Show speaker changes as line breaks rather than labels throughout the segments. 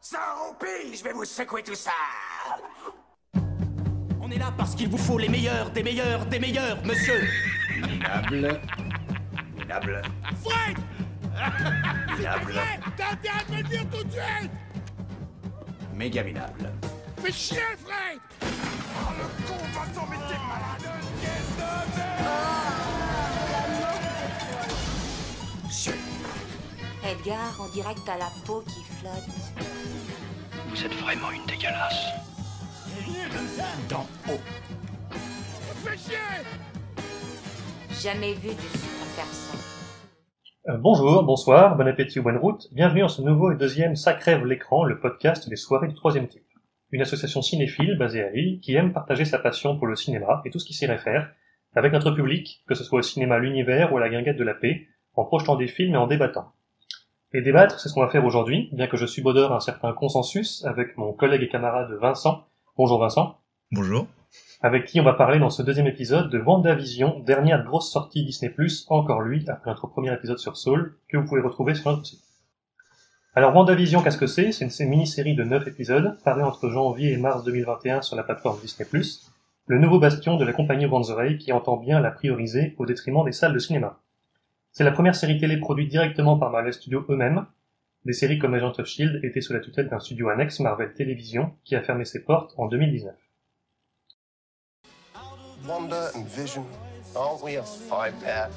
Sans roupie, je vais vous secouer tout ça.
On est là parce qu'il vous faut les meilleurs, des meilleurs, des meilleurs, monsieur.
Minable. Minable.
Fred!
Minable.
T'as intérêt de me le dire tout de suite!
Méga minable.
Fais chier, Fred! Oh, le con va s'en mettre des malades! Qu'est-ce de merde!
Edgar, on dirait que t'as la peau qui flotte.
Vous êtes vraiment une dégueulasse.
Rien comme ça. D'en haut.
Fais chier!
Jamais vu de super personne.
Bonjour, bonsoir, bon appétit ou bonne route. Bienvenue dans ce nouveau et deuxième Ça crève l'écran, le podcast des soirées du troisième type. Une association cinéphile basée à Lille qui aime partager sa passion pour le cinéma et tout ce qui s'y réfère avec notre public, que ce soit au cinéma L'Univers ou à la Guinguette de la Paix, en projetant des films et en débattant. Et débattre, c'est ce qu'on va faire aujourd'hui, bien que je subodore un certain consensus avec mon collègue et camarade Vincent. Bonjour Vincent.
Bonjour.
Avec qui on va parler dans ce deuxième épisode de WandaVision, dernière grosse sortie Disney+, encore lui, après notre premier épisode sur Saul, que vous pouvez retrouver sur notre site. Alors WandaVision, qu'est-ce que c'est ? C'est une mini-série de 9 épisodes, parue entre janvier et mars 2021 sur la plateforme Disney+, le nouveau bastion de la compagnie Wanzeray qui entend bien la prioriser au détriment des salles de cinéma. C'est la première série télé produite directement par Marvel Studios eux-mêmes. Des séries comme Agents of S.H.I.E.L.D. étaient sous la tutelle d'un studio annexe Marvel Television qui a fermé ses portes en 2019.
Wanda and Vision, aren't we a five pair?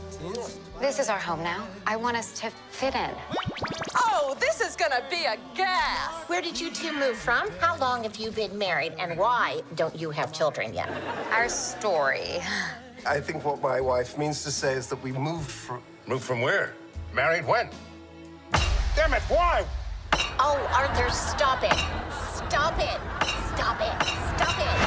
This is our home now. I want us to fit in.
Oh, this is gonna be a gas!
Where did you two move from? How long have you been married? And why don't you have children yet?
Our story.
I think what my wife means to say is that we moved from...
Moved from where? Married when? Damn it, why?
Oh, Arthur, stop it. Stop it. Stop it. Stop it.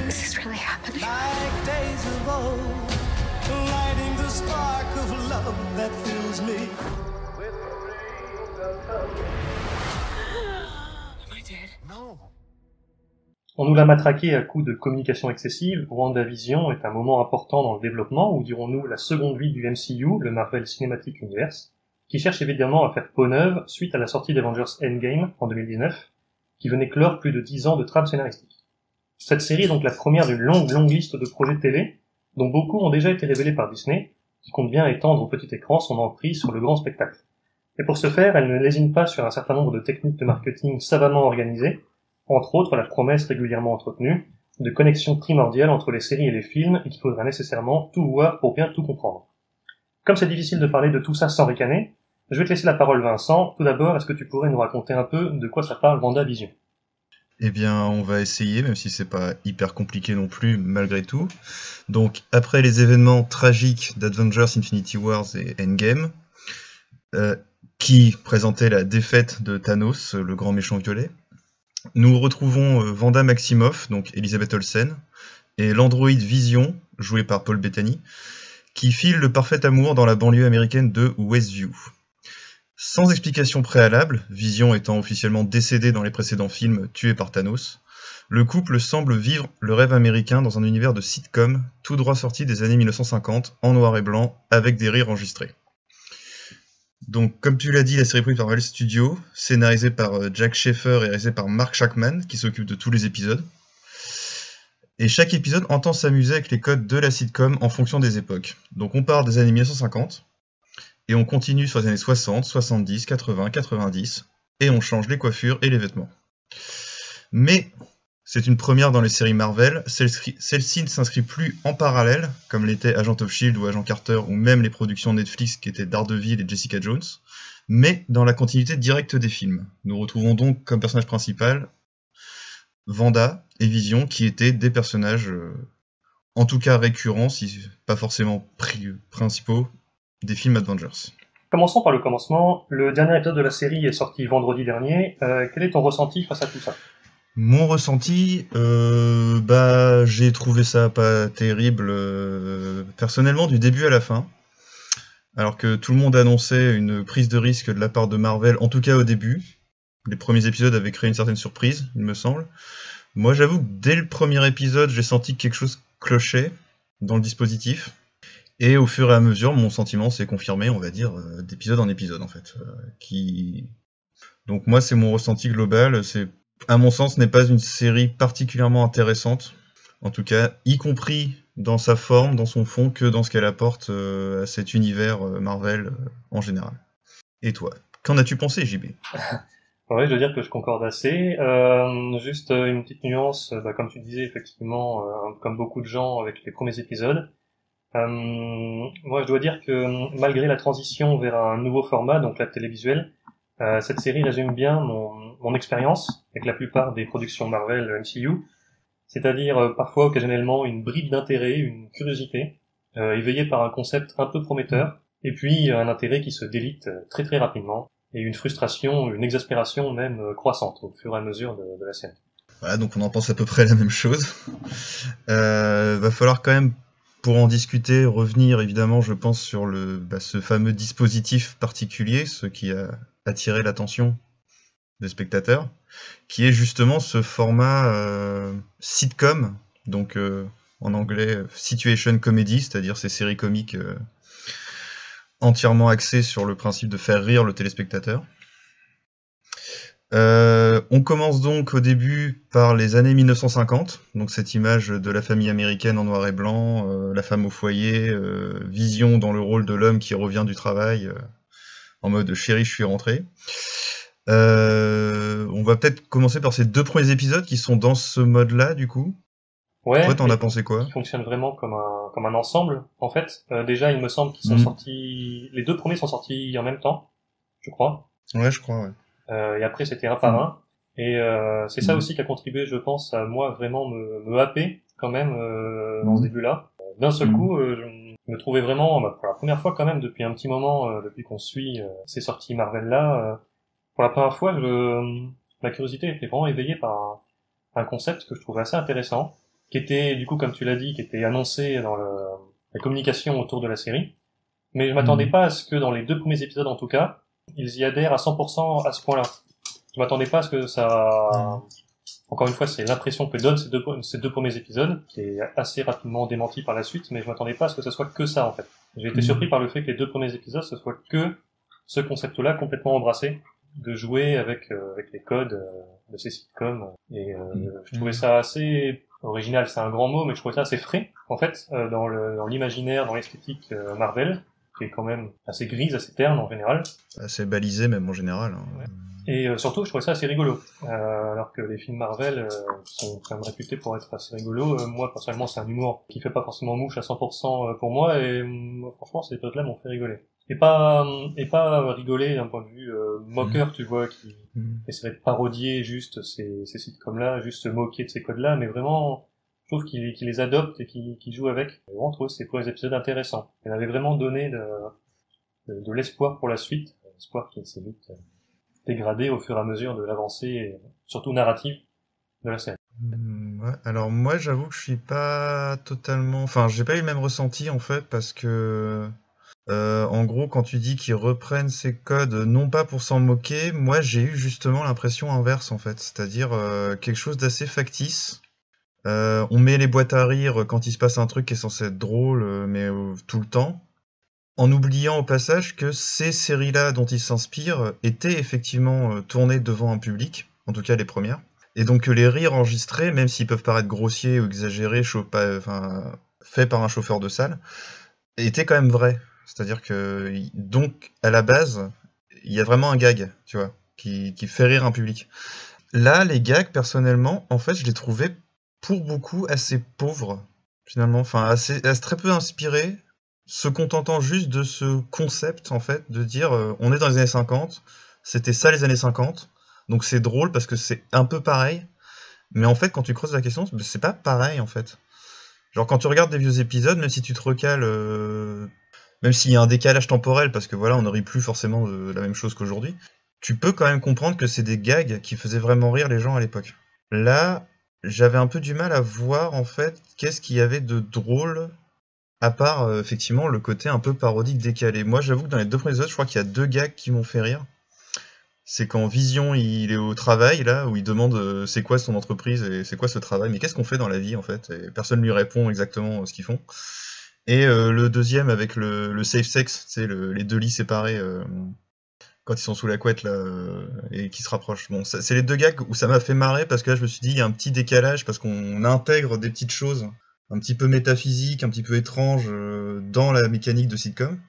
This is really happening.
Like days of old, lighting the spark of love that fills me.
Am I dead?
No.
On nous l'a matraqué à coups de communication excessive. WandaVision est un moment important dans le développement, ou dirons-nous la seconde vie du MCU, le Marvel Cinematic Universe, qui cherche évidemment à faire peau neuve suite à la sortie d'Avengers Endgame en 2019, qui venait clore plus de 10 ans de trame scénaristique. Cette série est donc la première d'une longue liste de projets télé, dont beaucoup ont déjà été révélés par Disney, qui compte bien étendre au petit écran son emprise sur le grand spectacle. Et pour ce faire, elle ne lésine pas sur un certain nombre de techniques de marketing savamment organisées, entre autres la promesse régulièrement entretenue de connexion primordiale entre les séries et les films et qu'il faudra nécessairement tout voir pour bien tout comprendre. Comme c'est difficile de parler de tout ça sans ricaner, je vais te laisser la parole Vincent. Tout d'abord, est-ce que tu pourrais nous raconter un peu de quoi ça parle WandaVision ?
Eh bien, on va essayer, même si c'est pas hyper compliqué non plus, malgré tout. Donc, après les événements tragiques d'Avengers Infinity Wars et Endgame, qui présentaient la défaite de Thanos, le grand méchant violet, nous retrouvons Wanda Maximoff, donc Elizabeth Olsen, et l'androïde Vision, joué par Paul Bettany, qui file le parfait amour dans la banlieue américaine de Westview. Sans explication préalable, Vision étant officiellement décédé dans les précédents films tué par Thanos, le couple semble vivre le rêve américain dans un univers de sitcom tout droit sorti des années 1950, en noir et blanc, avec des rires enregistrés. Donc, comme tu l'as dit, la série est produite par Marvel Studios, scénarisée par Jack Schaeffer et réalisée par Mark Shackman, qui s'occupe de tous les épisodes. Et chaque épisode entend s'amuser avec les codes de la sitcom en fonction des époques. Donc on part des années 1950, et on continue sur les années 60, 70, 80, 90, et on change les coiffures et les vêtements. Mais c'est une première dans les séries Marvel, celle-ci ne s'inscrit plus en parallèle, comme l'était Agent of S.H.I.E.L.D. ou Agent Carter, ou même les productions Netflix qui étaient Daredevil et Jessica Jones, mais dans la continuité directe des films. Nous retrouvons donc comme personnage principal Wanda et Vision, qui étaient des personnages, en tout cas récurrents, si pas forcément principaux, des films Avengers.
Commençons par le commencement. Le dernier épisode de la série est sorti vendredi dernier. Quel est ton ressenti face à tout ça ?
Mon ressenti, j'ai trouvé ça pas terrible, personnellement, du début à la fin. Alors que tout le monde annonçait une prise de risque de la part de Marvel, en tout cas au début. Les premiers épisodes avaient créé une certaine surprise, il me semble. Moi, j'avoue que dès le premier épisode, j'ai senti que quelque chose clochait dans le dispositif. Et au fur et à mesure, mon sentiment s'est confirmé, on va dire, d'épisode en épisode, en fait. Donc moi, c'est mon ressenti global. C'est, à mon sens, n'est pas une série particulièrement intéressante. En tout cas, y compris dans sa forme, dans son fond, que dans ce qu'elle apporte à cet univers Marvel en général. Et toi, qu'en as-tu pensé, JB?
Ouais, je veux dire que je concorde assez. Juste une petite nuance, comme tu disais, effectivement, comme beaucoup de gens avec les premiers épisodes. Moi, je dois dire que malgré la transition vers un nouveau format, donc la télévisuelle, cette série résume bien mon expérience avec la plupart des productions Marvel MCU, c'est-à-dire parfois occasionnellement une bride d'intérêt, une curiosité, éveillée par un concept un peu prometteur, et puis un intérêt qui se délite très très rapidement, et une frustration, une exaspération même croissante au fur et à mesure de la série.
Voilà, donc on en pense à peu près la même chose. Va falloir quand même, pour en discuter, revenir évidemment, je pense, sur ce fameux dispositif particulier, ce qui a attiré l'attention des spectateurs, qui est justement ce format sitcom, donc en anglais situation comedy, c'est-à-dire ces séries comiques entièrement axées sur le principe de faire rire le téléspectateur. On commence donc au début par les années 1950, donc cette image de la famille américaine en noir et blanc, la femme au foyer, Vision dans le rôle de l'homme qui revient du travail en mode chérie, je suis rentré. On va peut-être commencer par ces 2 premiers épisodes qui sont dans ce mode-là, du coup.
Ouais.
Toi, t'en as pensé quoi?
Qui fonctionne vraiment comme un ensemble, en fait. Déjà, il me semble qu'ils sont sortis, les 2 premiers sont sortis en même temps, je crois.
Ouais, je crois, ouais.
Et après, c'était un par un. Et c'est ça aussi qui a contribué, je pense, à moi vraiment me happer quand même dans ce début-là. D'un seul coup, je me trouvais vraiment, pour la première fois quand même depuis un petit moment, depuis qu'on suit ces sorties Marvel-là, pour la première fois, ma curiosité était vraiment éveillée par un concept que je trouvais assez intéressant, qui était, du coup, comme tu l'as dit, qui était annoncé dans la communication autour de la série. Mais je m'attendais pas à ce que dans les 2 premiers épisodes, en tout cas, ils y adhèrent à 100% à ce point-là. Je m'attendais pas à ce que ça... Encore une fois, c'est l'impression que donnent ces deux premiers épisodes, qui est assez rapidement démenti par la suite, mais je m'attendais pas à ce que ça soit que ça, en fait. J'ai été surpris par le fait que les 2 premiers épisodes, ce soit que ce concept-là complètement embrassé, de jouer avec les codes de ces sitcoms. Et je trouvais ça assez original, c'est un grand mot, mais je trouvais ça assez frais, en fait, dans l'imaginaire, dans l'esthétique Marvel, qui est quand même assez grise, assez terne en général.
Assez balisé même en général. Hein.
Ouais. Et surtout, je trouvais ça assez rigolo. Alors que les films Marvel sont quand même réputés pour être assez rigolos. Moi, personnellement, c'est un humour qui fait pas forcément mouche à 100% pour moi, et franchement, ces épisodes-là m'ont fait rigoler. Et pas rigoler d'un point de vue moqueur, tu vois, qui essaierait de parodier juste ces sitcoms-là, juste se moquer de ces codes-là, mais vraiment, je trouve qu'il les adopte et qu'il joue avec. Et vraiment, je trouve ces premiers épisodes intéressants. Il avait vraiment donné de l'espoir pour la suite, l'espoir qui s'est vite dégradé au fur et à mesure de l'avancée, surtout narrative, de la série.
Ouais, alors moi, j'avoue que je suis pas totalement... Enfin, j'ai pas eu le même ressenti, en fait, parce que... en gros, quand tu dis qu'ils reprennent ces codes, non pas pour s'en moquer, moi j'ai eu justement l'impression inverse en fait, c'est-à-dire quelque chose d'assez factice. On met les boîtes à rire quand il se passe un truc qui est censé être drôle, mais tout le temps, en oubliant au passage que ces séries-là dont ils s'inspirent étaient effectivement tournées devant un public, en tout cas les premières, et donc les rires enregistrés, même s'ils peuvent paraître grossiers ou exagérés, faits par un chauffeur de salle, étaient quand même vrais. C'est-à-dire que, donc, à la base, il y a vraiment un gag, tu vois, qui fait rire un public. Là, les gags, personnellement, en fait, je les trouvais, pour beaucoup, assez pauvres, finalement. Enfin, assez très peu inspirés, se contentant juste de ce concept, en fait, de dire, on est dans les années 50, c'était ça les années 50, donc c'est drôle parce que c'est un peu pareil, mais en fait, quand tu creuses la question, c'est pas pareil, en fait. Genre, quand tu regardes des vieux épisodes, même si tu te recales... Même s'il y a un décalage temporel, parce que voilà, on ne rit plus forcément de la même chose qu'aujourd'hui, tu peux quand même comprendre que c'est des gags qui faisaient vraiment rire les gens à l'époque. Là, j'avais un peu du mal à voir, en fait, qu'est-ce qu'il y avait de drôle, à part, effectivement, le côté un peu parodique décalé. Moi, j'avoue que dans les 2 premiers épisodes, je crois qu'il y a 2 gags qui m'ont fait rire. C'est quand Vision, il est au travail, là, où il demande c'est quoi son entreprise et c'est quoi ce travail, mais qu'est-ce qu'on fait dans la vie, en fait, et personne lui répond exactement ce qu'ils font. Et le deuxième avec le safe sex, tu sais, les deux lits séparés quand ils sont sous la couette là et qui se rapprochent. Bon, c'est les deux gags où ça m'a fait marrer parce que là je me suis dit il y a un petit décalage parce qu'on intègre des petites choses un petit peu métaphysiques, un petit peu étranges dans la mécanique de sitcom.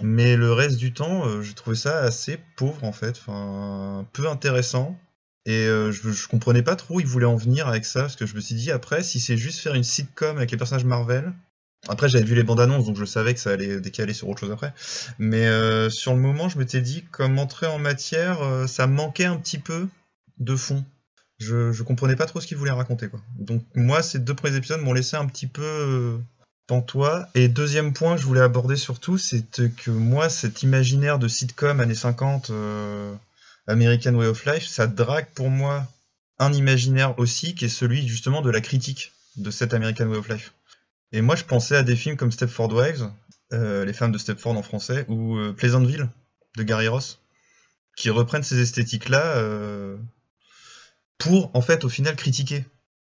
Mais le reste du temps, j'ai trouvé ça assez pauvre en fait, enfin peu intéressant. Et je comprenais pas trop où ils voulaient en venir avec ça, parce que je me suis dit après, si c'est juste faire une sitcom avec les personnages Marvel. Après, j'avais vu les bandes annonces, donc je savais que ça allait décaler sur autre chose après. Mais sur le moment, je m'étais dit, comme entrée en matière, ça manquait un petit peu de fond. Je comprenais pas trop ce qu'ils voulaient raconter, quoi. Donc moi, ces 2 premiers épisodes m'ont laissé un petit peu pantois. Et deuxième point que je voulais aborder surtout, c'est que moi, cet imaginaire de sitcom années 50, American Way of Life, ça drague pour moi un imaginaire aussi, qui est celui justement de la critique de cet American Way of Life. Et moi, je pensais à des films comme Stepford Wives, Les femmes de Stepford en français, ou Pleasantville, de Gary Ross, qui reprennent ces esthétiques-là pour, en fait, au final, critiquer,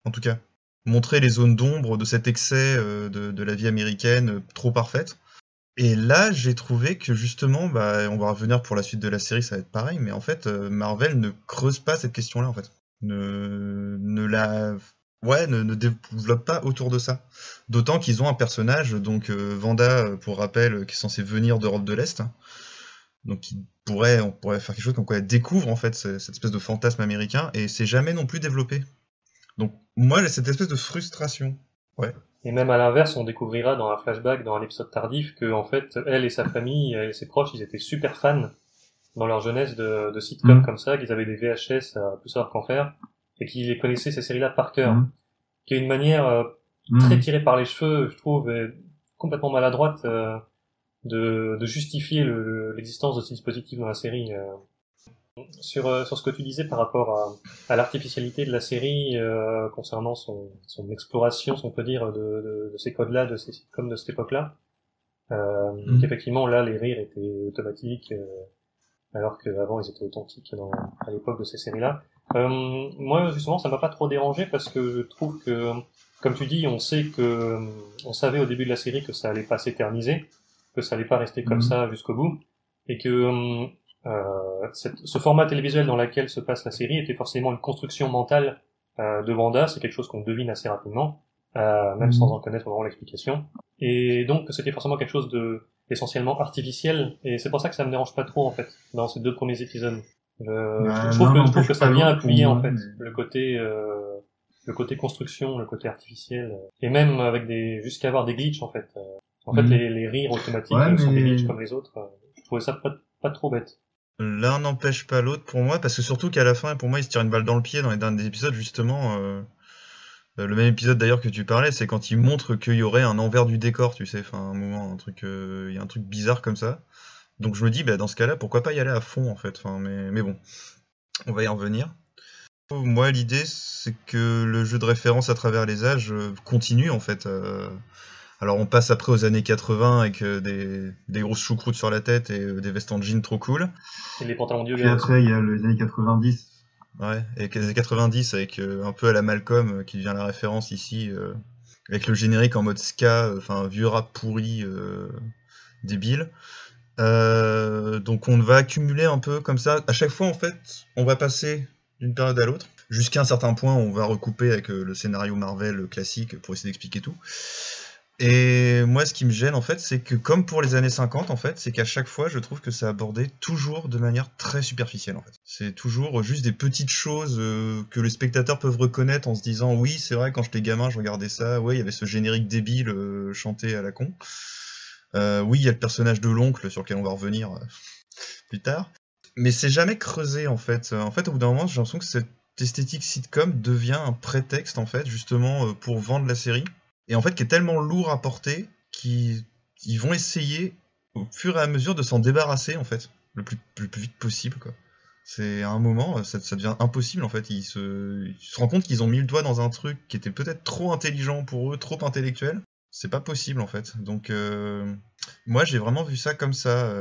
en tout cas. Montrer les zones d'ombre de cet excès de la vie américaine trop parfaite. Et là, j'ai trouvé que, justement, on va revenir pour la suite de la série, ça va être pareil, mais en fait, Marvel ne creuse pas cette question-là, en fait. Ne développe pas autour de ça. D'autant qu'ils ont un personnage, donc Wanda, pour rappel, qui est censé venir d'Europe de l'Est. Donc on pourrait faire quelque chose comme quoi elle découvre en fait cette espèce de fantasme américain, et c'est jamais non plus développé. Donc moi j'ai cette espèce de frustration. Ouais.
Et même à l'inverse, on découvrira dans un flashback, dans un épisode tardif, que en fait, elle et sa famille et ses proches, ils étaient super fans dans leur jeunesse de sitcoms comme ça, qu'ils avaient des VHS à plus savoir qu'en faire, et qu'ils connaissaient ces séries-là par cœur, qui est une manière très tirée par les cheveux, je trouve, et complètement maladroite de justifier l'existence de ce dispositif dans la série. Sur ce que tu disais par rapport à l'artificialité de la série concernant son exploration, si on peut dire, de ces codes-là, de ces sitcoms de cette époque-là, qu'effectivement là les rires étaient automatiques alors qu'avant ils étaient authentiques à l'époque de ces séries-là. Moi justement ça m'a pas trop dérangé parce que je trouve que, comme tu dis, on savait au début de la série que ça allait pas s'éterniser, que ça allait pas rester comme ça jusqu'au bout, et que ce format télévisuel dans lequel se passe la série était forcément une construction mentale de Wanda. C'est quelque chose qu'on devine assez rapidement, même sans en connaître vraiment l'explication. Et donc c'était forcément quelque chose essentiellement artificiel, et c'est pour ça que ça me dérange pas trop en fait dans ces 2 premiers épisodes. Je trouve que ça vient appuyer en fait le côté construction, le côté artificiel, et même avec jusqu'à avoir des glitches en fait. Les rires automatiques sont des glitches comme les autres. Je trouvais ça pas trop bête.
L'un n'empêche pas l'autre pour moi, parce que surtout qu'à la fin, pour moi, il se tire une balle dans le pied dans les derniers épisodes, justement. Le même épisode d'ailleurs que tu parlais, c'est quand il montre qu'il y aurait un envers du décor, tu sais, enfin un moment, il y a un truc bizarre comme ça. Donc je me dis, dans ce cas-là, pourquoi pas y aller à fond en fait. Enfin, mais bon, on va y revenir. Moi, l'idée, c'est que le jeu de référence à travers les âges continue en fait. Alors on passe après aux années 80 avec des grosses choucroutes sur la tête et des vestes en jean trop cool.
Et les pantalons
Puis après il y a les années 90.
Ouais, avec les années 90 avec un peu à la Malcolm qui devient la référence ici, avec le générique en mode ska, enfin vieux rap pourri, débile. Donc on va accumuler un peu comme ça. À chaque fois en fait, on va passer d'une période à l'autre. Jusqu'à un certain point, on va recouper avec le scénario Marvel classique pour essayer d'expliquer tout. Et moi, ce qui me gêne, en fait, c'est que, comme pour les années 50, en fait, c'est qu'à chaque fois, je trouve que c'est abordé toujours de manière très superficielle, en fait. C'est toujours juste des petites choses que les spectateurs peuvent reconnaître en se disant « Oui, c'est vrai, quand j'étais gamin, je regardais ça. Ouais, il y avait ce générique débile chanté à la con. Oui, il y a le personnage de l'oncle, sur lequel on va revenir plus tard. » Mais c'est jamais creusé, en fait. En fait, au bout d'un moment, j'ai l'impression que cette esthétique sitcom devient un prétexte, en fait, justement, pour vendre la série. Et en fait, qui est tellement lourd à porter qu'ils vont essayer, au fur et à mesure, de s'en débarrasser, en fait, le plus vite possible, quoi. C'est à un moment, ça devient impossible, en fait. Ils se rendent compte qu'ils ont mis le doigt dans un truc qui était peut-être trop intelligent pour eux, trop intellectuel. C'est pas possible, en fait. Donc, moi, j'ai vraiment vu ça comme ça.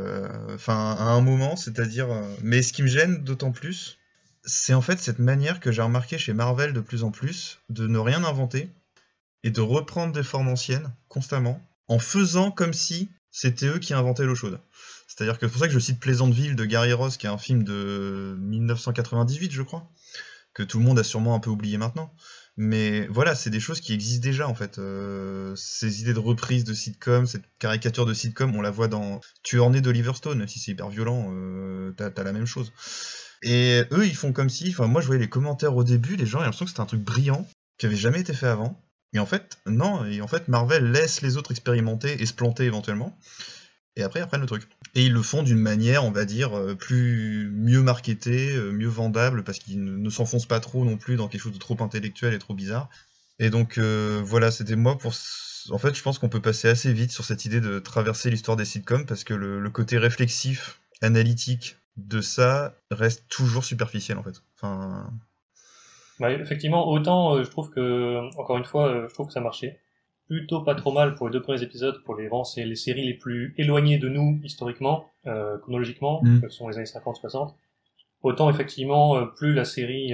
Enfin, à un moment, c'est-à-dire... mais ce qui me gêne d'autant plus, c'est en fait cette manière que j'ai remarqué chez Marvel de plus en plus, de ne rien inventer, et de reprendre des formes anciennes, constamment, en faisant comme si c'était eux qui inventaient l'eau chaude. C'est-à-dire que c'est pour ça que je cite Pleasantville de Gary Ross, qui est un film de 1998, je crois, que tout le monde a sûrement un peu oublié maintenant. Mais voilà, c'est des choses qui existent déjà, en fait. Ces idées de reprise de sitcom, cette caricature de sitcom, on la voit dans Tueur né d'Oliver Stone, même si c'est hyper violent, t'as la même chose. Et eux, ils font comme si... Enfin, moi, je voyais les commentaires au début, les gens, j'ai l'impression que c'était un truc brillant, qui avait jamais été fait avant. Et en fait, non. Et en fait, Marvel laisse les autres expérimenter et se planter éventuellement. Et après, ils reprennent le truc. Et ils le font d'une manière, on va dire, mieux marketée, mieux vendable, parce qu'ils ne s'enfoncent pas trop non plus dans quelque chose de trop intellectuel et trop bizarre. Et donc, voilà, c'était moi pour... En fait, je pense qu'on peut passer assez vite sur cette idée de traverser l'histoire des sitcoms, parce que le côté réflexif, analytique de ça reste toujours superficiel, en fait. Enfin...
Bah, effectivement, autant je trouve que, encore une fois, je trouve que ça marchait plutôt pas trop mal pour les 2 premiers épisodes, pour les les séries les plus éloignées de nous historiquement, chronologiquement, que sont les années 50-60. Autant effectivement, plus la série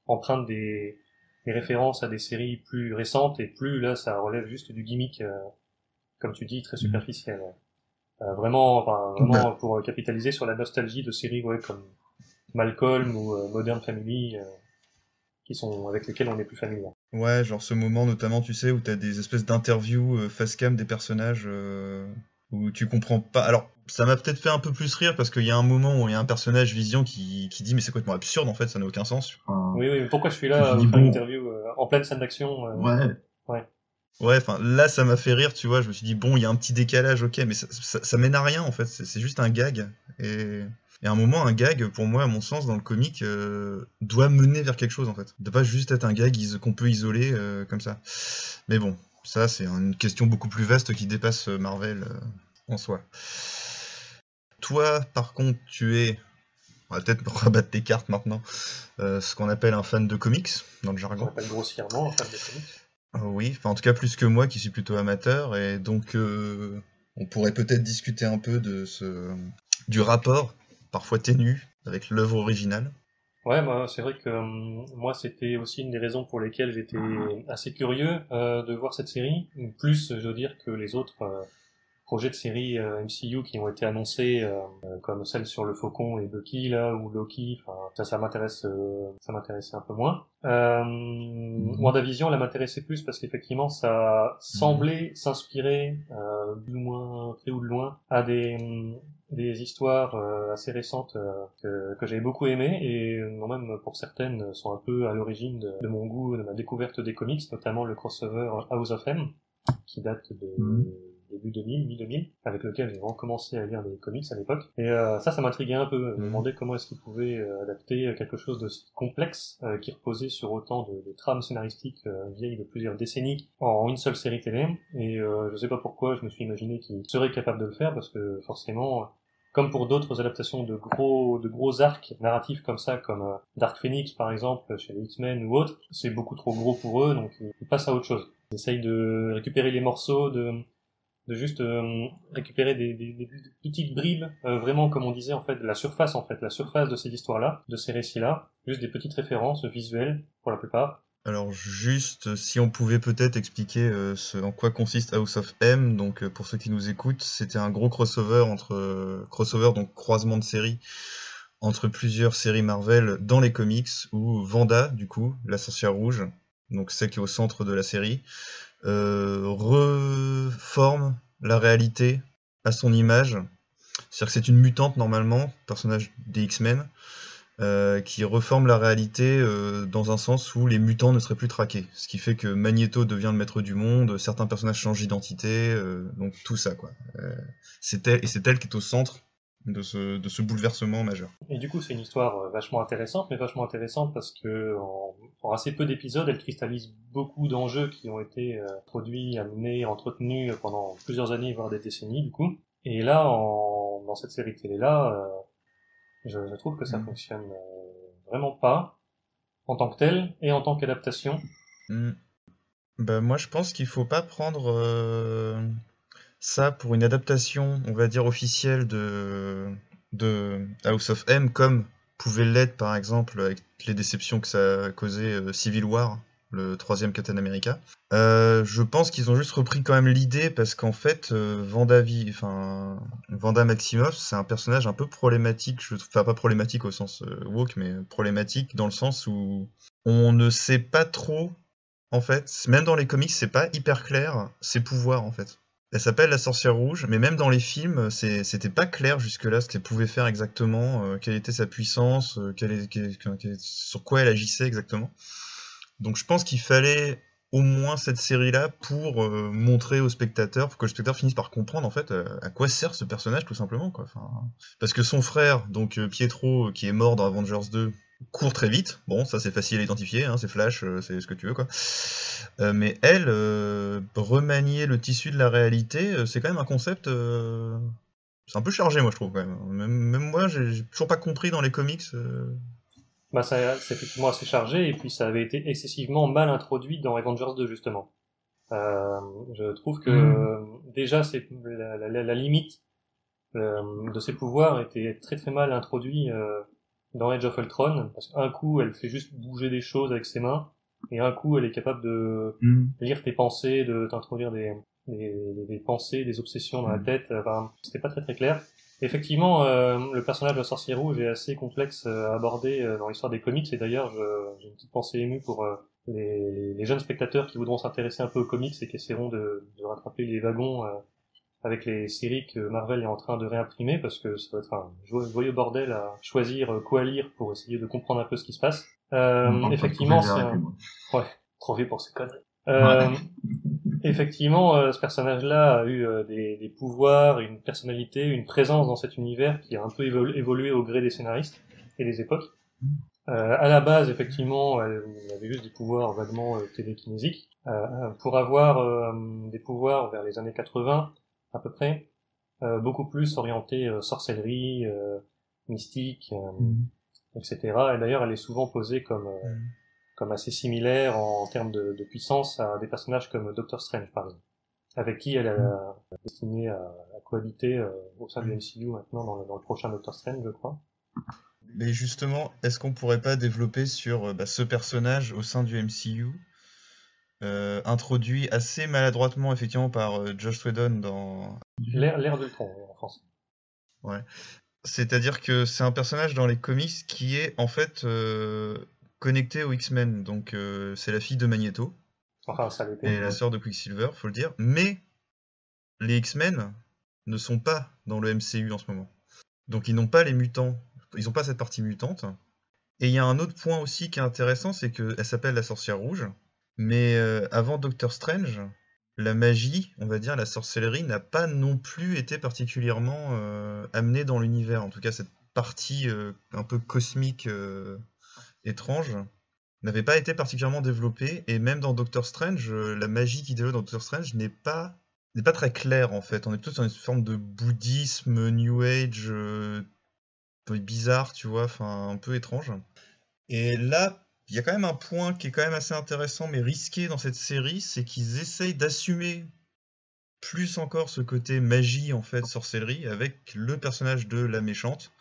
emprunte des références à des séries plus récentes, et plus là ça relève juste du gimmick, comme tu dis, très superficiel. Vraiment pour capitaliser sur la nostalgie de séries comme Malcolm ou Modern Family, qui sont avec lesquels on est plus familier.
Ouais, genre ce moment notamment, tu sais, où t'as des espèces d'interviews face cam des personnages où tu comprends pas. Alors, ça m'a peut-être fait un peu plus rire parce qu'il y a un moment où il y a un personnage Vision qui dit mais c'est complètement absurde en fait, ça n'a aucun sens.
Oui, pourquoi je suis là faire une interview en pleine scène d'action
Ouais, enfin là ça m'a fait rire, tu vois, je me suis dit bon, il y a un petit décalage, ok, mais ça mène à rien en fait, c'est juste un gag. Et à un moment, un gag, pour moi, à mon sens, dans le comic, doit mener vers quelque chose, en fait. De pas juste être un gag qu'on peut isoler comme ça. Mais bon, ça, c'est une question beaucoup plus vaste qui dépasse Marvel en soi. Toi, par contre, on va peut-être rabattre les cartes maintenant, ce qu'on appelle un fan de comics, dans le jargon.
On appelle grossièrement un fan de comics.
Oui, enfin, en tout cas, plus que moi, qui suis plutôt amateur, et donc, on pourrait peut-être discuter un peu du rapport parfois ténu avec l'œuvre originale.
Ouais, bah, c'est vrai que moi c'était aussi une des raisons pour lesquelles j'étais assez curieux de voir cette série, plus je dois dire que les autres projets de séries MCU qui ont été annoncés, comme celle sur le Faucon et Bucky là, ou Loki, enfin ça m'intéressait un peu moins. WandaVision, elle m'intéressait plus parce qu'effectivement ça semblait s'inspirer plus ou moins près ou de loin à des histoires assez récentes que j'avais beaucoup aimées, et même pour certaines sont un peu à l'origine de mon goût, de ma découverte des comics, notamment le crossover House of M qui date de début 2000, mi-2000, avec lequel j'ai vraiment commencé à lire des comics à l'époque. Et ça m'intriguait un peu. Je me demandais comment est-ce qu'ils pouvaient adapter quelque chose de si complexe, qui reposait sur autant de trames scénaristiques vieilles de plusieurs décennies en une seule série télé. Et je sais pas pourquoi, je me suis imaginé qu'ils seraient capables de le faire, parce que forcément, comme pour d'autres adaptations de gros arcs narratifs comme ça, comme Dark Phoenix par exemple, chez les X-Men ou autres, c'est beaucoup trop gros pour eux, donc ils passent à autre chose. Ils essayent de récupérer les morceaux, de juste récupérer des petites bribes, vraiment comme on disait en fait, la surface de ces histoires-là, de ces récits-là, juste des petites références visuelles pour la plupart.
Alors juste, si on pouvait peut-être expliquer en quoi consiste House of M, donc pour ceux qui nous écoutent, c'était un gros crossover donc croisement de séries, entre plusieurs séries Marvel dans les comics, où Wanda, du coup, la sorcière rouge, donc celle qui est au centre de la série, reforme la réalité à son image. C'est-à-dire que c'est une mutante normalement, personnage des X-Men, qui reforme la réalité dans un sens où les mutants ne seraient plus traqués. Ce qui fait que Magneto devient le maître du monde, certains personnages changent d'identité, donc tout ça quoi. C'est elle qui est au centre de ce bouleversement majeur.
Et du coup, c'est une histoire vachement intéressante parce que en assez peu d'épisodes, elle cristallise beaucoup d'enjeux qui ont été produits, amenés, entretenus pendant plusieurs années, voire des décennies, du coup. Et là, dans cette série télé-là, je trouve que ça fonctionne vraiment pas, en tant que tel, et en tant qu'adaptation.
Bah, moi, je pense qu'il faut pas prendre ça pour une adaptation, on va dire, officielle de House of M, comme pouvait l'être, par exemple, avec les déceptions que ça a causé Civil War, le troisième Captain America. Je pense qu'ils ont juste repris quand même l'idée parce qu'en fait, Vanda Maximoff, c'est un personnage un peu problématique, enfin pas problématique au sens woke, mais problématique dans le sens où on ne sait pas trop, en fait, même dans les comics, c'est pas hyper clair ses pouvoirs en fait. Elle s'appelle la Sorcière Rouge, mais même dans les films, c'était pas clair jusque-là ce qu'elle pouvait faire exactement, quelle était sa puissance, sur quoi elle agissait exactement. Donc je pense qu'il fallait au moins cette série-là pour montrer aux spectateurs, pour que le spectateur finisse par comprendre en fait à quoi sert ce personnage tout simplement, quoi. Enfin, parce que son frère, donc Pietro, qui est mort dans Avengers 2, court très vite. Bon, ça c'est facile à identifier, hein, c'est Flash, c'est ce que tu veux, quoi. Mais elle, remanier le tissu de la réalité, c'est quand même un concept... c'est un peu chargé, moi, je trouve, quand même. Même moi, j'ai toujours pas compris dans les comics...
Bah, c'est effectivement assez chargé, et puis ça avait été excessivement mal introduit dans Avengers 2, justement. Je trouve que déjà, c'est la limite de ses pouvoirs était très très mal introduit dans Age of Ultron, parce qu'un coup, elle fait juste bouger des choses avec ses mains, et un coup, elle est capable de lire tes pensées, de t'introduire des pensées, des obsessions dans la tête. Enfin, c'était pas très très clair. Effectivement, le personnage de la Sorcière Rouge est assez complexe à aborder dans l'histoire des comics, et d'ailleurs, j'ai une petite pensée émue pour les jeunes spectateurs qui voudront s'intéresser un peu aux comics et qui essaieront de rattraper les wagons avec les séries que Marvel est en train de réimprimer, parce que ça va être un joyeux bordel à choisir quoi lire pour essayer de comprendre un peu ce qui se passe. Effectivement, c'est ouais, trop vieux pour ces conneries. Effectivement, ce personnage-là a eu des pouvoirs, une personnalité, une présence dans cet univers qui a un peu évolué au gré des scénaristes et des époques. À la base, effectivement, elle avait juste des pouvoirs vaguement télékinésiques. Pour avoir des pouvoirs vers les années 80, à peu près, beaucoup plus orientés sorcellerie, mystique, etc. Et d'ailleurs, elle est souvent posée comme assez similaire en termes de puissance à des personnages comme Doctor Strange, par exemple, avec qui elle a destiné à cohabiter au sein du MCU maintenant dans le prochain Doctor Strange, je crois.
Mais justement, est-ce qu'on pourrait pas développer sur ce personnage au sein du MCU, introduit assez maladroitement effectivement par Joss Whedon dans...
L'ère d'Ultron, en français.
Ouais. C'est-à-dire que c'est un personnage dans les comics qui est en fait... connectée aux X-Men, donc c'est la fille de Magneto,
enfin, ça
et la sœur de Quicksilver, faut le dire, mais les X-Men ne sont pas dans le MCU en ce moment. Donc ils n'ont pas les mutants, ils n'ont pas cette partie mutante. Et il y a un autre point aussi qui est intéressant, c'est qu'elle s'appelle la Sorcière Rouge, mais avant Doctor Strange, la magie, on va dire, la sorcellerie, n'a pas non plus été particulièrement amenée dans l'univers. En tout cas, cette partie un peu cosmique... étrange, n'avait pas été particulièrement développée, et même dans Doctor Strange, la magie qui développe dans Doctor Strange n'est pas très claire en fait. On est plutôt dans une forme de bouddhisme, New Age, un peu bizarre, tu vois, enfin un peu étrange. Et là, il y a quand même un point qui est quand même assez intéressant mais risqué dans cette série, c'est qu'ils essayent d'assumer plus encore ce côté magie en fait, sorcellerie, avec le personnage de la méchante.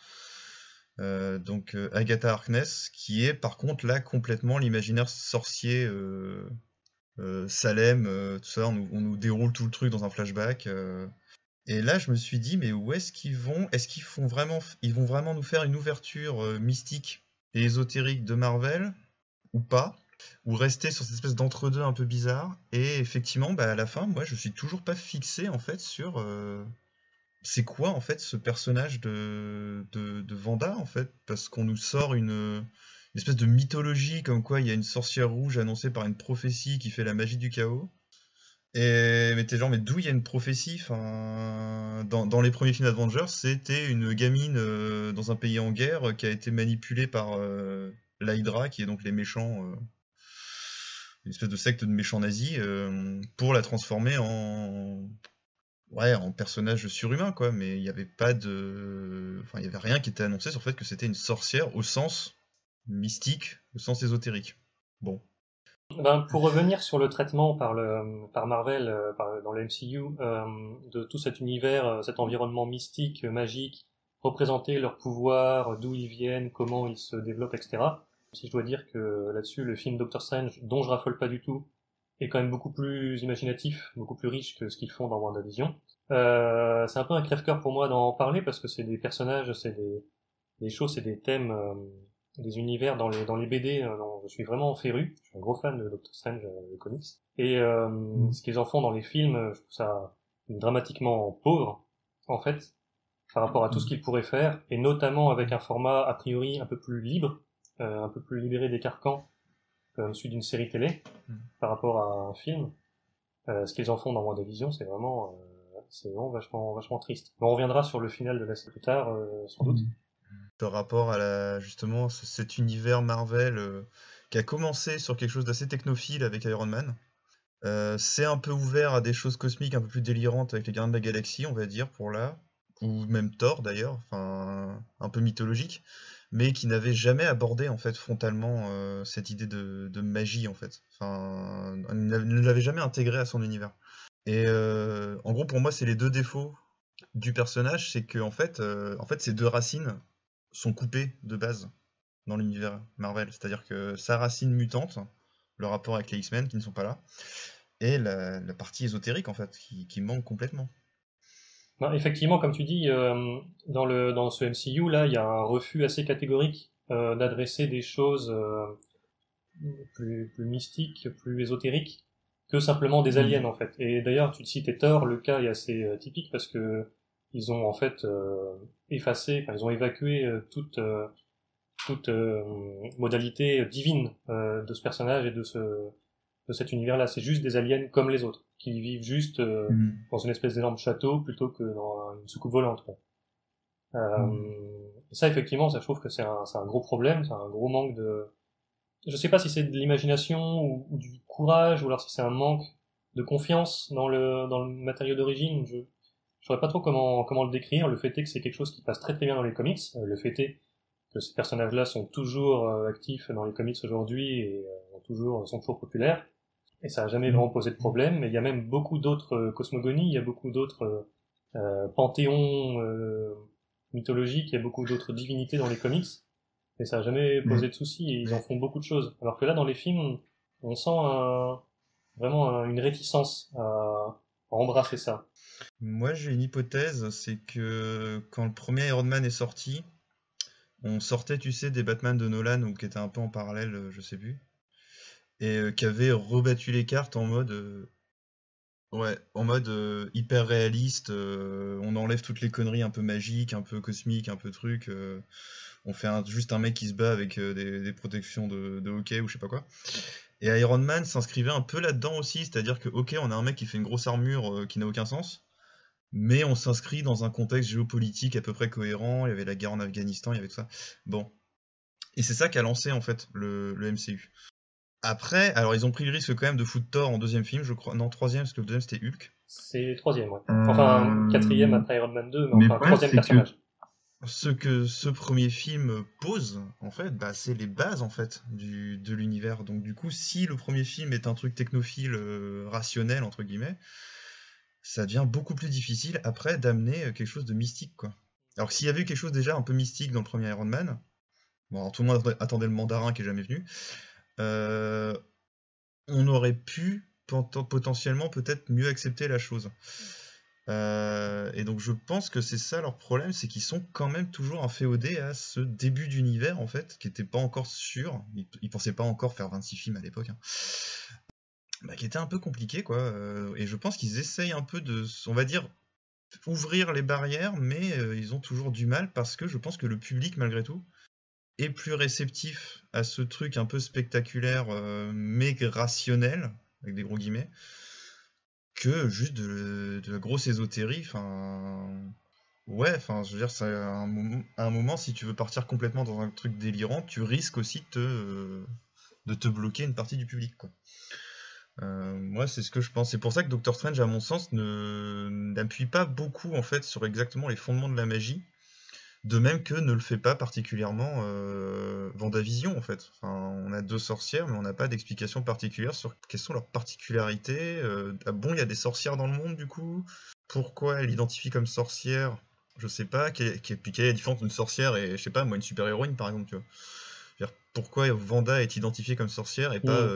Donc Agatha Harkness, qui est par contre là complètement l'imaginaire sorcier Salem, tout ça, on nous déroule tout le truc dans un flashback. Et là je me suis dit, mais où est-ce qu'ils vont? Est-ce qu'ils vont vraiment nous faire une ouverture mystique et ésotérique de Marvel, ou pas? Ou rester sur cette espèce d'entre-deux un peu bizarre? Et effectivement, à la fin, moi je suis toujours pas fixé en fait sur... c'est quoi en fait ce personnage de Wanda en fait, parce qu'on nous sort une espèce de mythologie comme quoi il y a une sorcière rouge annoncée par une prophétie qui fait la magie du chaos. Mais t'es genre, mais d'où il y a une prophétie? Enfin, dans les premiers films d'Avengers, c'était une gamine dans un pays en guerre qui a été manipulée par l'Hydra, qui est donc les méchants, une espèce de secte de méchants nazis, pour la transformer en personnage surhumain, quoi, mais il n'y avait pas de... Enfin, il n'y avait rien qui était annoncé sur le fait que c'était une sorcière au sens mystique, au sens ésotérique. Bon.
Pour revenir sur le traitement par Marvel, dans le MCU, de tout cet univers, cet environnement mystique, magique, représenter leurs pouvoirs, d'où ils viennent, comment ils se développent, etc. Si je dois dire que là-dessus, le film Doctor Strange, dont je raffole pas du tout, est quand même beaucoup plus imaginatif, beaucoup plus riche que ce qu'ils font dans WandaVision. C'est un peu un crève-cœur pour moi d'en parler parce que c'est des personnages, c'est des choses, c'est des thèmes, des univers dans les BD dont je suis vraiment féru. Je suis un gros fan de Doctor Strange, les comics. Et ce qu'ils en font dans les films, je trouve ça dramatiquement pauvre, en fait, par rapport à tout ce qu'ils pourraient faire, et notamment avec un format a priori un peu plus libre, un peu plus libéré des carcans, comme celui d'une série télé, par rapport à un film. Ce qu'ils en font dans WandaVision, c'est vraiment vachement triste. Mais on reviendra sur le final de la série plus tard, sans doute.
Par rapport à justement cet univers Marvel qui a commencé sur quelque chose d'assez technophile avec Iron Man. C'est un peu ouvert à des choses cosmiques un peu plus délirantes avec les Gardiens de la Galaxie, on va dire, pour là, ou même Thor d'ailleurs, enfin un peu mythologique, mais qui n'avait jamais abordé en fait frontalement cette idée de magie en fait. Enfin, ne l'avait jamais intégré à son univers. Et en gros pour moi c'est les deux défauts du personnage, c'est que en fait ces deux racines sont coupées de base dans l'univers Marvel, c'est-à-dire que sa racine mutante, le rapport avec les X-Men qui ne sont pas là, et la partie ésotérique en fait qui manque complètement.
Ben, effectivement, comme tu dis, dans ce MCU là, il y a un refus assez catégorique d'adresser des choses plus mystiques, plus ésotériques que simplement des aliens en fait. Et d'ailleurs, tu citais Thor, le cas est assez typique parce que ils ont en fait ils ont évacué toute modalité divine de ce personnage et de cet univers-là. C'est juste des aliens comme les autres, qui vivent juste dans une espèce d'énorme château plutôt que dans une soucoupe volante. Et ça, effectivement, ça, je trouve que c'est un gros problème, c'est un gros manque de... Je sais pas si c'est de l'imagination ou du courage, ou alors si c'est un manque de confiance dans le matériau d'origine. Je saurais pas trop comment le décrire. Le fait est que c'est quelque chose qui passe très très bien dans les comics. Le fait est que ces personnages-là sont toujours actifs dans les comics aujourd'hui et sont toujours populaires. Et ça a jamais vraiment posé de problème. Mais il y a même beaucoup d'autres cosmogonies, il y a beaucoup d'autres panthéons mythologiques, il y a beaucoup d'autres divinités dans les comics. Et ça a jamais posé de soucis et ils en font beaucoup de choses. Alors que là, dans les films, on sent vraiment une réticence à embrasser ça.
Moi, j'ai une hypothèse, c'est que quand le premier Iron Man est sorti, on sortait, tu sais, des Batman de Nolan, ou qui étaient un peu en parallèle, je sais plus, et qui avaient rebattu les cartes en mode hyper réaliste, on enlève toutes les conneries un peu magiques, un peu cosmiques, un peu trucs, on fait juste un mec qui se bat avec des protections de hockey ou je sais pas quoi. Et Iron Man s'inscrivait un peu là-dedans aussi, c'est-à-dire que ok, on a un mec qui fait une grosse armure qui n'a aucun sens, mais on s'inscrit dans un contexte géopolitique à peu près cohérent, il y avait la guerre en Afghanistan, il y avait tout ça. Bon. Et c'est ça qui a lancé en fait le MCU. Après, alors ils ont pris le risque quand même de foutre Thor en deuxième film, je crois. Non, troisième, parce que le deuxième c'était Hulk.
C'est troisième, ouais. Enfin, quatrième après Iron Man 2, mais enfin, troisième personnage.
Ce que ce premier film pose, en fait, bah, c'est les bases en fait de l'univers. Donc du coup, si le premier film est un truc technophile rationnel entre guillemets, ça devient beaucoup plus difficile après d'amener quelque chose de mystique, quoi. Alors que s'il y avait eu quelque chose déjà un peu mystique dans le premier Iron Man, bon, alors tout le monde attendait le mandarin qui est jamais venu, on aurait pu potentiellement peut-être mieux accepter la chose. Et donc je pense que c'est ça leur problème, c'est qu'ils sont quand même toujours inféodés à ce début d'univers en fait, qui était pas encore sûr, ils pensaient pas encore faire 26 films à l'époque, hein. Bah, qui était un peu compliqué quoi, et je pense qu'ils essayent un peu de, on va dire, ouvrir les barrières, mais ils ont toujours du mal parce que je pense que le public malgré tout est plus réceptif à ce truc un peu spectaculaire mais rationnel, avec des gros guillemets, que juste de la grosse ésotérie. Enfin, ouais, enfin, je veux dire, c'est à un moment, si tu veux partir complètement dans un truc délirant, tu risques aussi de te bloquer une partie du public, quoi. Moi, c'est ce que je pense. C'est pour ça que Doctor Strange, à mon sens, n'appuie pas beaucoup en fait sur exactement les fondements de la magie. De même que ne le fait pas particulièrement Vendavision en fait. Enfin, on a deux sorcières, mais on n'a pas d'explication particulière sur quelles sont leurs particularités. Ah bon, il y a des sorcières dans le monde du coup. Pourquoi elle identifie comme sorcière? Je sais pas. Puis quelle est la différence d'une sorcière et, je sais pas, moi, une super-héroïne par exemple, tu vois. C'est-à-dire, pourquoi Wanda est identifiée comme sorcière et pas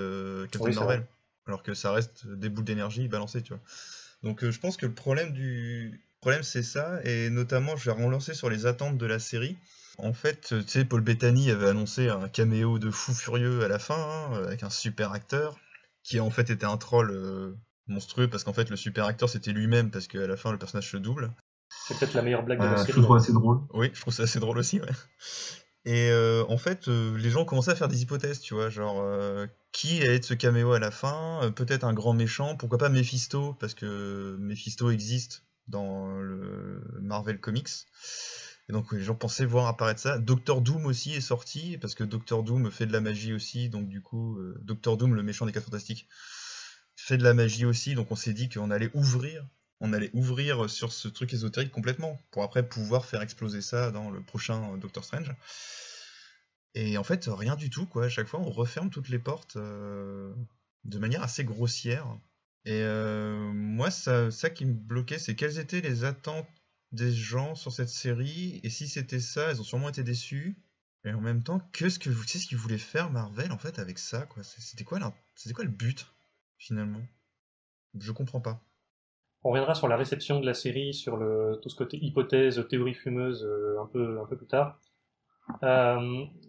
Captain
Oui, c'est
Marvel,
vrai.
alors que ça reste des boules d'énergie balancées, tu vois. Donc je pense que le problème c'est ça, et notamment je vais relancer sur les attentes de la série. En fait, tu sais, Paul Bettany avait annoncé un caméo de fou furieux à la fin, hein, avec un super acteur, qui en fait était un troll monstrueux, parce qu'en fait le super acteur c'était lui-même, parce qu'à la fin le personnage se double.
C'est peut-être la meilleure blague de la série.
Je trouve assez drôle.
Oui, je trouve ça assez drôle aussi, ouais. Et en fait, les gens commençaient à faire des hypothèses, tu vois, genre qui allait être ce caméo à la fin, peut-être un grand méchant, pourquoi pas Mephisto, parce que Mephisto existe dans le Marvel Comics. Et donc les gens pensaient voir apparaître ça. Doctor Doom aussi est sorti, parce que Doctor Doom fait de la magie aussi, donc du coup, Doctor Doom, le méchant des 4 Fantastiques, fait de la magie aussi, donc on s'est dit qu'on allait ouvrir sur ce truc ésotérique complètement, pour après pouvoir faire exploser ça dans le prochain Doctor Strange. Et en fait, rien du tout, quoi. À chaque fois, on referme toutes les portes de manière assez grossière. Et moi, ça qui me bloquait, c'est quelles étaient les attentes des gens sur cette série, et si c'était ça, ils ont sûrement été déçus. Et en même temps, qu'est-ce qu'ils voulaient faire Marvel en fait avec ça, quoi. C'était quoi le but finalement? Je comprends pas.
On reviendra sur la réception de la série, sur tout ce côté hypothèse, théorie fumeuse un peu plus tard.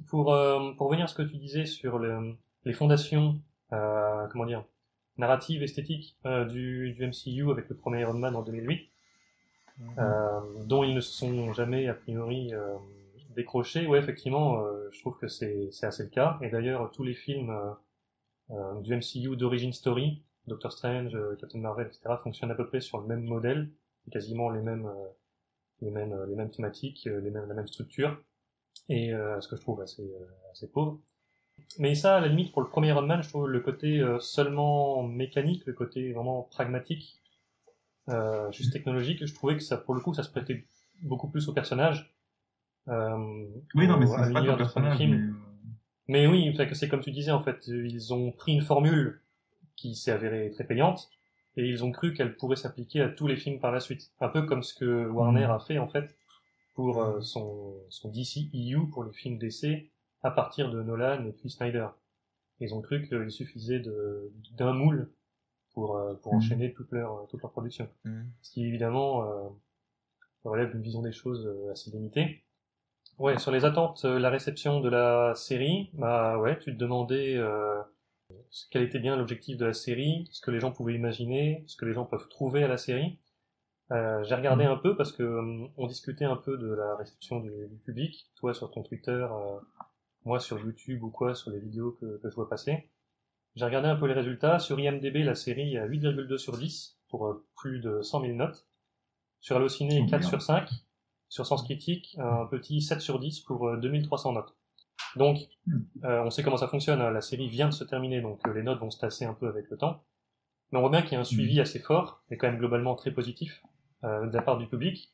Pour revenir à ce que tu disais sur les fondations, narratives, esthétiques du MCU avec le premier Iron Man en 2008, dont ils ne se sont jamais a priori décrochés. Ouais, effectivement, je trouve que c'est assez le cas. Et d'ailleurs, tous les films du MCU d'origin story, Doctor Strange, Captain Marvel, etc., fonctionnent à peu près sur le même modèle, quasiment les mêmes thématiques, la même structure, et ce que je trouve assez pauvre. Mais ça, à la limite, pour le premier Iron Man, je trouve le côté seulement mécanique, le côté vraiment pragmatique, juste technologique, je trouvais que ça, pour le coup, ça se prêtait beaucoup plus au personnage.
Oui, non, mais ça se prête au personnage.
Mais oui, c'est comme tu disais, en fait, ils ont pris une formule qui s'est avérée très payante, et ils ont cru qu'elle pourrait s'appliquer à tous les films par la suite. Un peu comme ce que Warner a fait, en fait, pour son DC EU, pour les films DC, à partir de Nolan et puis Snyder. Ils ont cru qu'il suffisait d'un moule pour enchaîner toute leur production. Ce qui, évidemment, relève d'une vision des choses assez limitée. Ouais, sur les attentes, la réception de la série, bah ouais, tu te demandais quel était bien l'objectif de la série, ce que les gens pouvaient imaginer, ce que les gens peuvent trouver à la série. J'ai regardé un peu parce que on discutait un peu de la réception du public, toi sur ton Twitter, moi sur YouTube ou quoi, sur les vidéos que je vois passer. J'ai regardé un peu les résultats. Sur IMDb, la série a 8,2 sur 10 pour plus de 100 000 notes. Sur Allociné, 4 sur 5. Sur Sens Critique, un petit 7 sur 10 pour 2300 notes. Donc, on sait comment ça fonctionne, hein. La série vient de se terminer, donc les notes vont se tasser un peu avec le temps. Mais on voit bien qu'il y a un suivi assez fort, et quand même globalement très positif, de la part du public.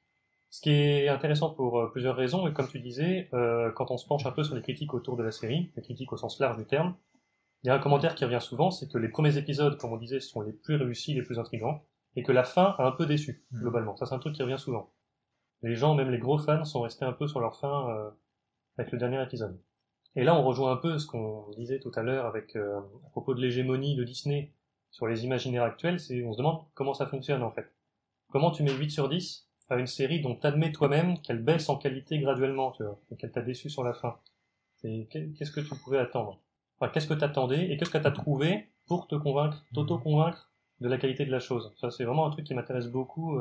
Ce qui est intéressant pour plusieurs raisons, et comme tu disais, quand on se penche un peu sur les critiques autour de la série, les critiques au sens large du terme, il y a un commentaire qui revient souvent, c'est que les premiers épisodes, comme on disait, sont les plus réussis, les plus intrigants, et que la fin a un peu déçu, globalement. Ça, c'est un truc qui revient souvent. Les gens, même les gros fans, sont restés un peu sur leur fin avec le dernier épisode. Et là, on rejoint un peu ce qu'on disait tout à l'heure avec à propos de l'hégémonie de Disney sur les imaginaires actuels, on se demande comment ça fonctionne en fait. Comment tu mets 8 sur 10 à une série dont t'admets toi-même qu'elle baisse en qualité graduellement, tu vois, et qu'elle t'a déçu sur la fin. Qu'est-ce que tu pouvais attendre? Enfin, qu'est-ce que t'attendais et qu'est-ce que t'as trouvé pour te convaincre, t'auto-convaincre de la qualité de la chose? Ça, c'est vraiment un truc qui m'intéresse beaucoup.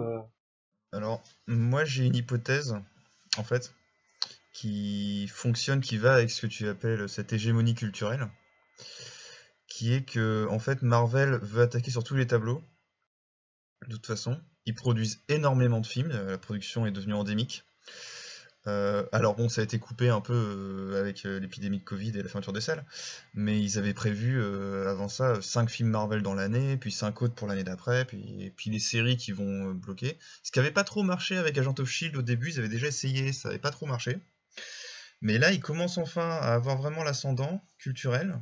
Alors, moi j'ai une hypothèse, en fait, qui fonctionne, qui va avec ce que tu appelles cette hégémonie culturelle, qui est que, en fait, Marvel veut attaquer sur tous les tableaux, de toute façon. Ils produisent énormément de films, la production est devenue endémique. Alors bon, ça a été coupé un peu avec l'épidémie de Covid et la fermeture des salles, mais ils avaient prévu avant ça 5 films Marvel dans l'année, puis 5 autres pour l'année d'après, puis les séries qui vont bloquer. Ce qui avait pas trop marché avec Agent of S.H.I.E.L.D. au début, ils avaient déjà essayé, ça avait pas trop marché. Mais là, ils commencent enfin à avoir vraiment l'ascendant culturel.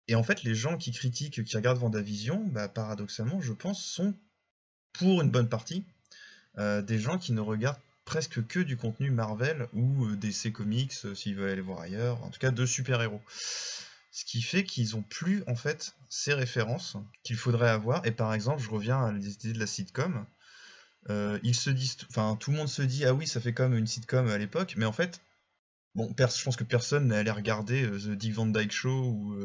Et en fait, les gens qui critiquent, qui regardent WandaVision, bah, paradoxalement, je pense, sont, pour une bonne partie, des gens qui ne regardent presque que du contenu Marvel ou DC Comics s'ils veulent aller voir ailleurs, en tout cas de super-héros. Ce qui fait qu'ils ont plus en fait ces références qu'il faudrait avoir. Et par exemple, je reviens à l'idée de la sitcom. Ils se disent, enfin tout le monde se dit ah oui ça fait comme une sitcom à l'époque, mais en fait bon, je pense que personne n'est allé regarder The Dick Van Dyke Show ou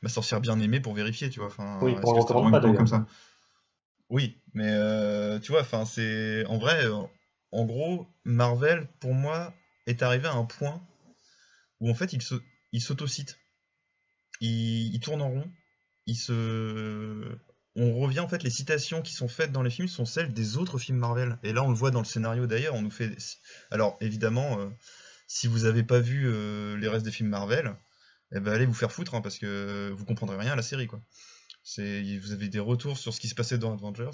Ma sorcière bien aimée pour vérifier, tu vois. Enfin,
oui, on le recommande pas d'ailleurs.
Comme ça. Oui, mais tu vois, enfin c'est en vrai, en gros, Marvel pour moi est arrivé à un point où en fait il s'auto-cite, il tourne en rond, on revient en fait, les citations qui sont faites dans les films sont celles des autres films Marvel. Et là on le voit dans le scénario d'ailleurs, on nous fait. Alors évidemment. Si vous avez pas vu les restes des films Marvel, eh ben allez vous faire foutre, hein, parce que vous comprendrez rien à la série, quoi. Vous avez des retours sur ce qui se passait dans Avengers.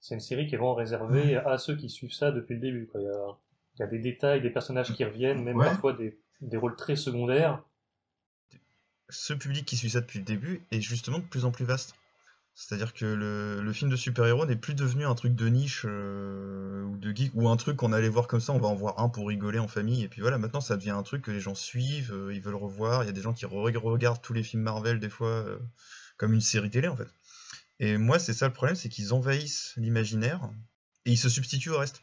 C'est une série qui est vraiment réservée à ceux qui suivent ça depuis le début, quoi. Il y a des détails, des personnages qui reviennent, même parfois des rôles très secondaires.
Ce public qui suit ça depuis le début est justement de plus en plus vaste. C'est-à-dire que le film de super-héros n'est plus devenu un truc de niche ou de geek, ou un truc qu'on allait voir comme ça, on va en voir un pour rigoler en famille, et puis voilà, maintenant ça devient un truc que les gens suivent, ils veulent revoir, il y a des gens qui regardent tous les films Marvel des fois comme une série télé en fait. Et moi c'est ça le problème, c'est qu'ils envahissent l'imaginaire, et ils se substituent au reste.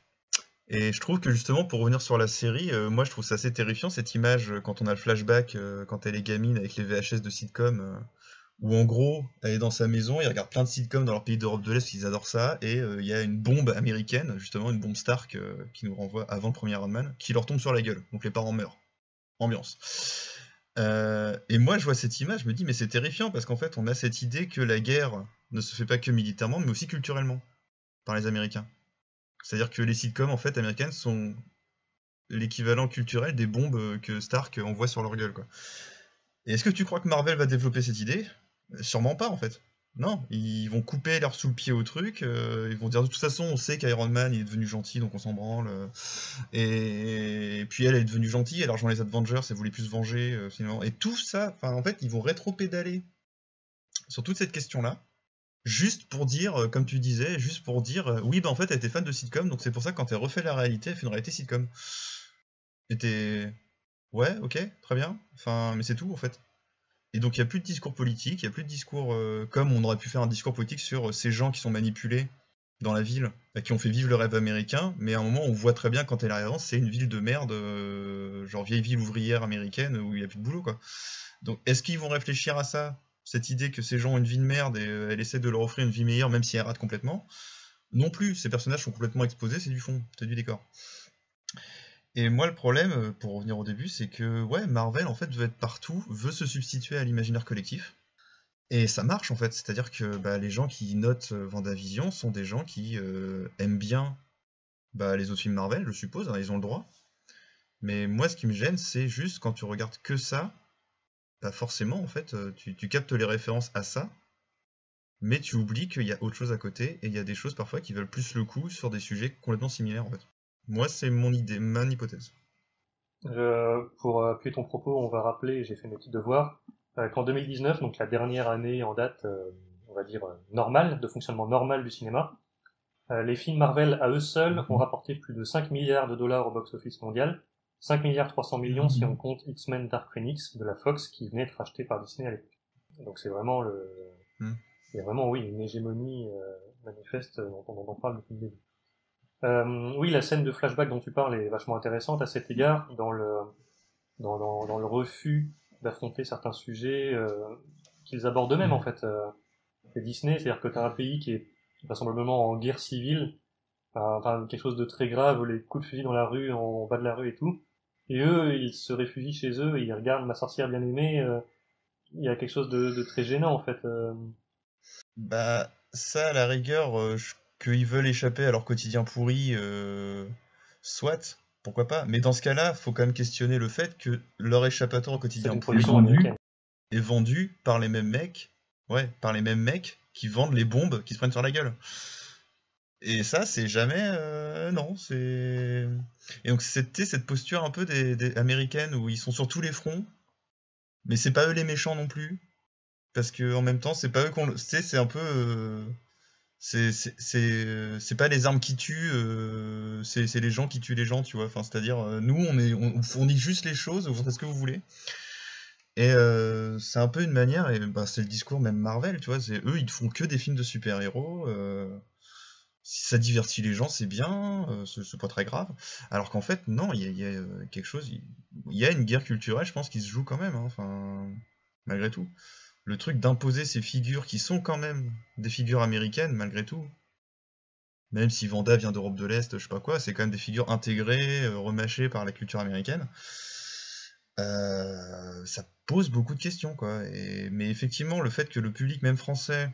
Et je trouve que justement, pour revenir sur la série, moi je trouve ça assez terrifiant cette image quand on a le flashback, quand elle est gamine avec les VHS de sitcom, où en gros, elle est dans sa maison, ils regardent plein de sitcoms dans leur pays d'Europe de l'Est, parce qu'ils adorent ça, et il y a une bombe américaine, justement une bombe Stark, qui nous renvoie avant le premier Iron Man, qui leur tombe sur la gueule, donc les parents meurent. Ambiance. Et moi je vois cette image, je me dis mais c'est terrifiant, parce qu'en fait on a cette idée que la guerre ne se fait pas que militairement, mais aussi culturellement, par les Américains. C'est-à-dire que les sitcoms en fait américaines sont l'équivalent culturel des bombes que Stark envoie sur leur gueule, quoi. Et est-ce que tu crois que Marvel va développer cette idée ? Sûrement pas en fait. Non, ils vont couper l'herbe sous le pied au truc, ils vont dire de toute façon on sait qu'Iron Man il est devenu gentil donc on s'en branle, et puis elle est devenue gentille, elle a rejoint les Avengers, elle voulait plus se venger finalement, et tout ça, enfin en fait ils vont rétro-pédaler sur toute cette question-là, juste pour dire, comme tu disais, juste pour dire, oui bah en fait elle était fan de sitcom, donc c'est pour ça que quand elle refait la réalité, elle fait une réalité sitcom. Et t'es... Ouais, ok, très bien, enfin, mais c'est tout en fait. Et donc il n'y a plus de discours politique, il n'y a plus de discours comme on aurait pu faire un discours politique sur ces gens qui sont manipulés dans la ville, qui ont fait vivre le rêve américain, mais à un moment on voit très bien quand elle arrive, c'est une ville de merde, genre vieille ville ouvrière américaine où il n'y a plus de boulot, quoi. Donc est-ce qu'ils vont réfléchir à ça, cette idée que ces gens ont une vie de merde et elle essaie de leur offrir une vie meilleure même si elle rate complètement? Non plus, ces personnages sont complètement exposés, c'est du fond, c'est du décor. Et moi, le problème, pour revenir au début, c'est que ouais, Marvel en fait veut être partout, veut se substituer à l'imaginaire collectif, et ça marche en fait. C'est-à-dire que les gens qui notent Vendavision sont des gens qui aiment bien les autres films Marvel, je suppose, hein, ils ont le droit. Mais moi, ce qui me gêne, c'est juste quand tu regardes que ça, forcément en fait, tu captes les références à ça, mais tu oublies qu'il y a autre chose à côté, et il y a des choses parfois qui valent plus le coup sur des sujets complètement similaires en fait. Moi, c'est mon idée, ma hypothèse.
Pour appuyer ton propos, on va rappeler, j'ai fait mes petits devoirs, qu'en 2019, donc la dernière année en date, on va dire normale, de fonctionnement normal du cinéma, les films Marvel à eux seuls ont rapporté plus de 5 milliards de dollars au box-office mondial, 5 milliards 300 millions si on compte X-Men Dark Phoenix de la Fox qui venait d'être acheté par Disney à l'époque. Donc c'est vraiment il y a vraiment, oui, une hégémonie manifeste dont on parle depuis le début. Oui, la scène de flashback dont tu parles est vachement intéressante à cet égard, dans le refus d'affronter certains sujets qu'ils abordent eux-mêmes en fait. C'est Disney, c'est-à-dire que tu as un pays qui est vraisemblablement en guerre civile, enfin quelque chose de très grave, les coups de fusil dans la rue, en bas de la rue et tout, et eux, ils se réfugient chez eux, et ils regardent Ma sorcière bien aimée, il y a quelque chose de très gênant en fait.
Ça à la rigueur, qu'ils veulent échapper à leur quotidien pourri, soit, pourquoi pas. Mais dans ce cas-là, faut quand même questionner le fait que leur échappatoire au quotidien pourri est vendu par les mêmes mecs, qui vendent les bombes qui se prennent sur la gueule. Et ça, c'est jamais... non, c'est... Et donc c'était cette posture un peu des américaines où ils sont sur tous les fronts, mais c'est pas eux les méchants non plus. Parce que en même temps, c'est pas eux qu'on... c'est un peu... C'est pas les armes qui tuent, c'est les gens qui tuent les gens, tu vois. Enfin, c'est-à-dire, nous, on fournit juste les choses, vous faites ce que vous voulez. Et c'est un peu une manière, et bah, c'est le discours même Marvel, tu vois. Eux, ils font que des films de super-héros. Si ça divertit les gens, c'est bien, c'est pas très grave. Alors qu'en fait, non, il y a quelque chose, il y a une guerre culturelle, je pense, qui se joue quand même, hein, enfin, malgré tout. Le truc d'imposer ces figures qui sont quand même des figures américaines, malgré tout. Même si Vanda vient d'Europe de l'Est, je sais pas quoi, c'est quand même des figures intégrées, remâchées par la culture américaine. Ça pose beaucoup de questions, quoi. Mais effectivement, le fait que le public, même français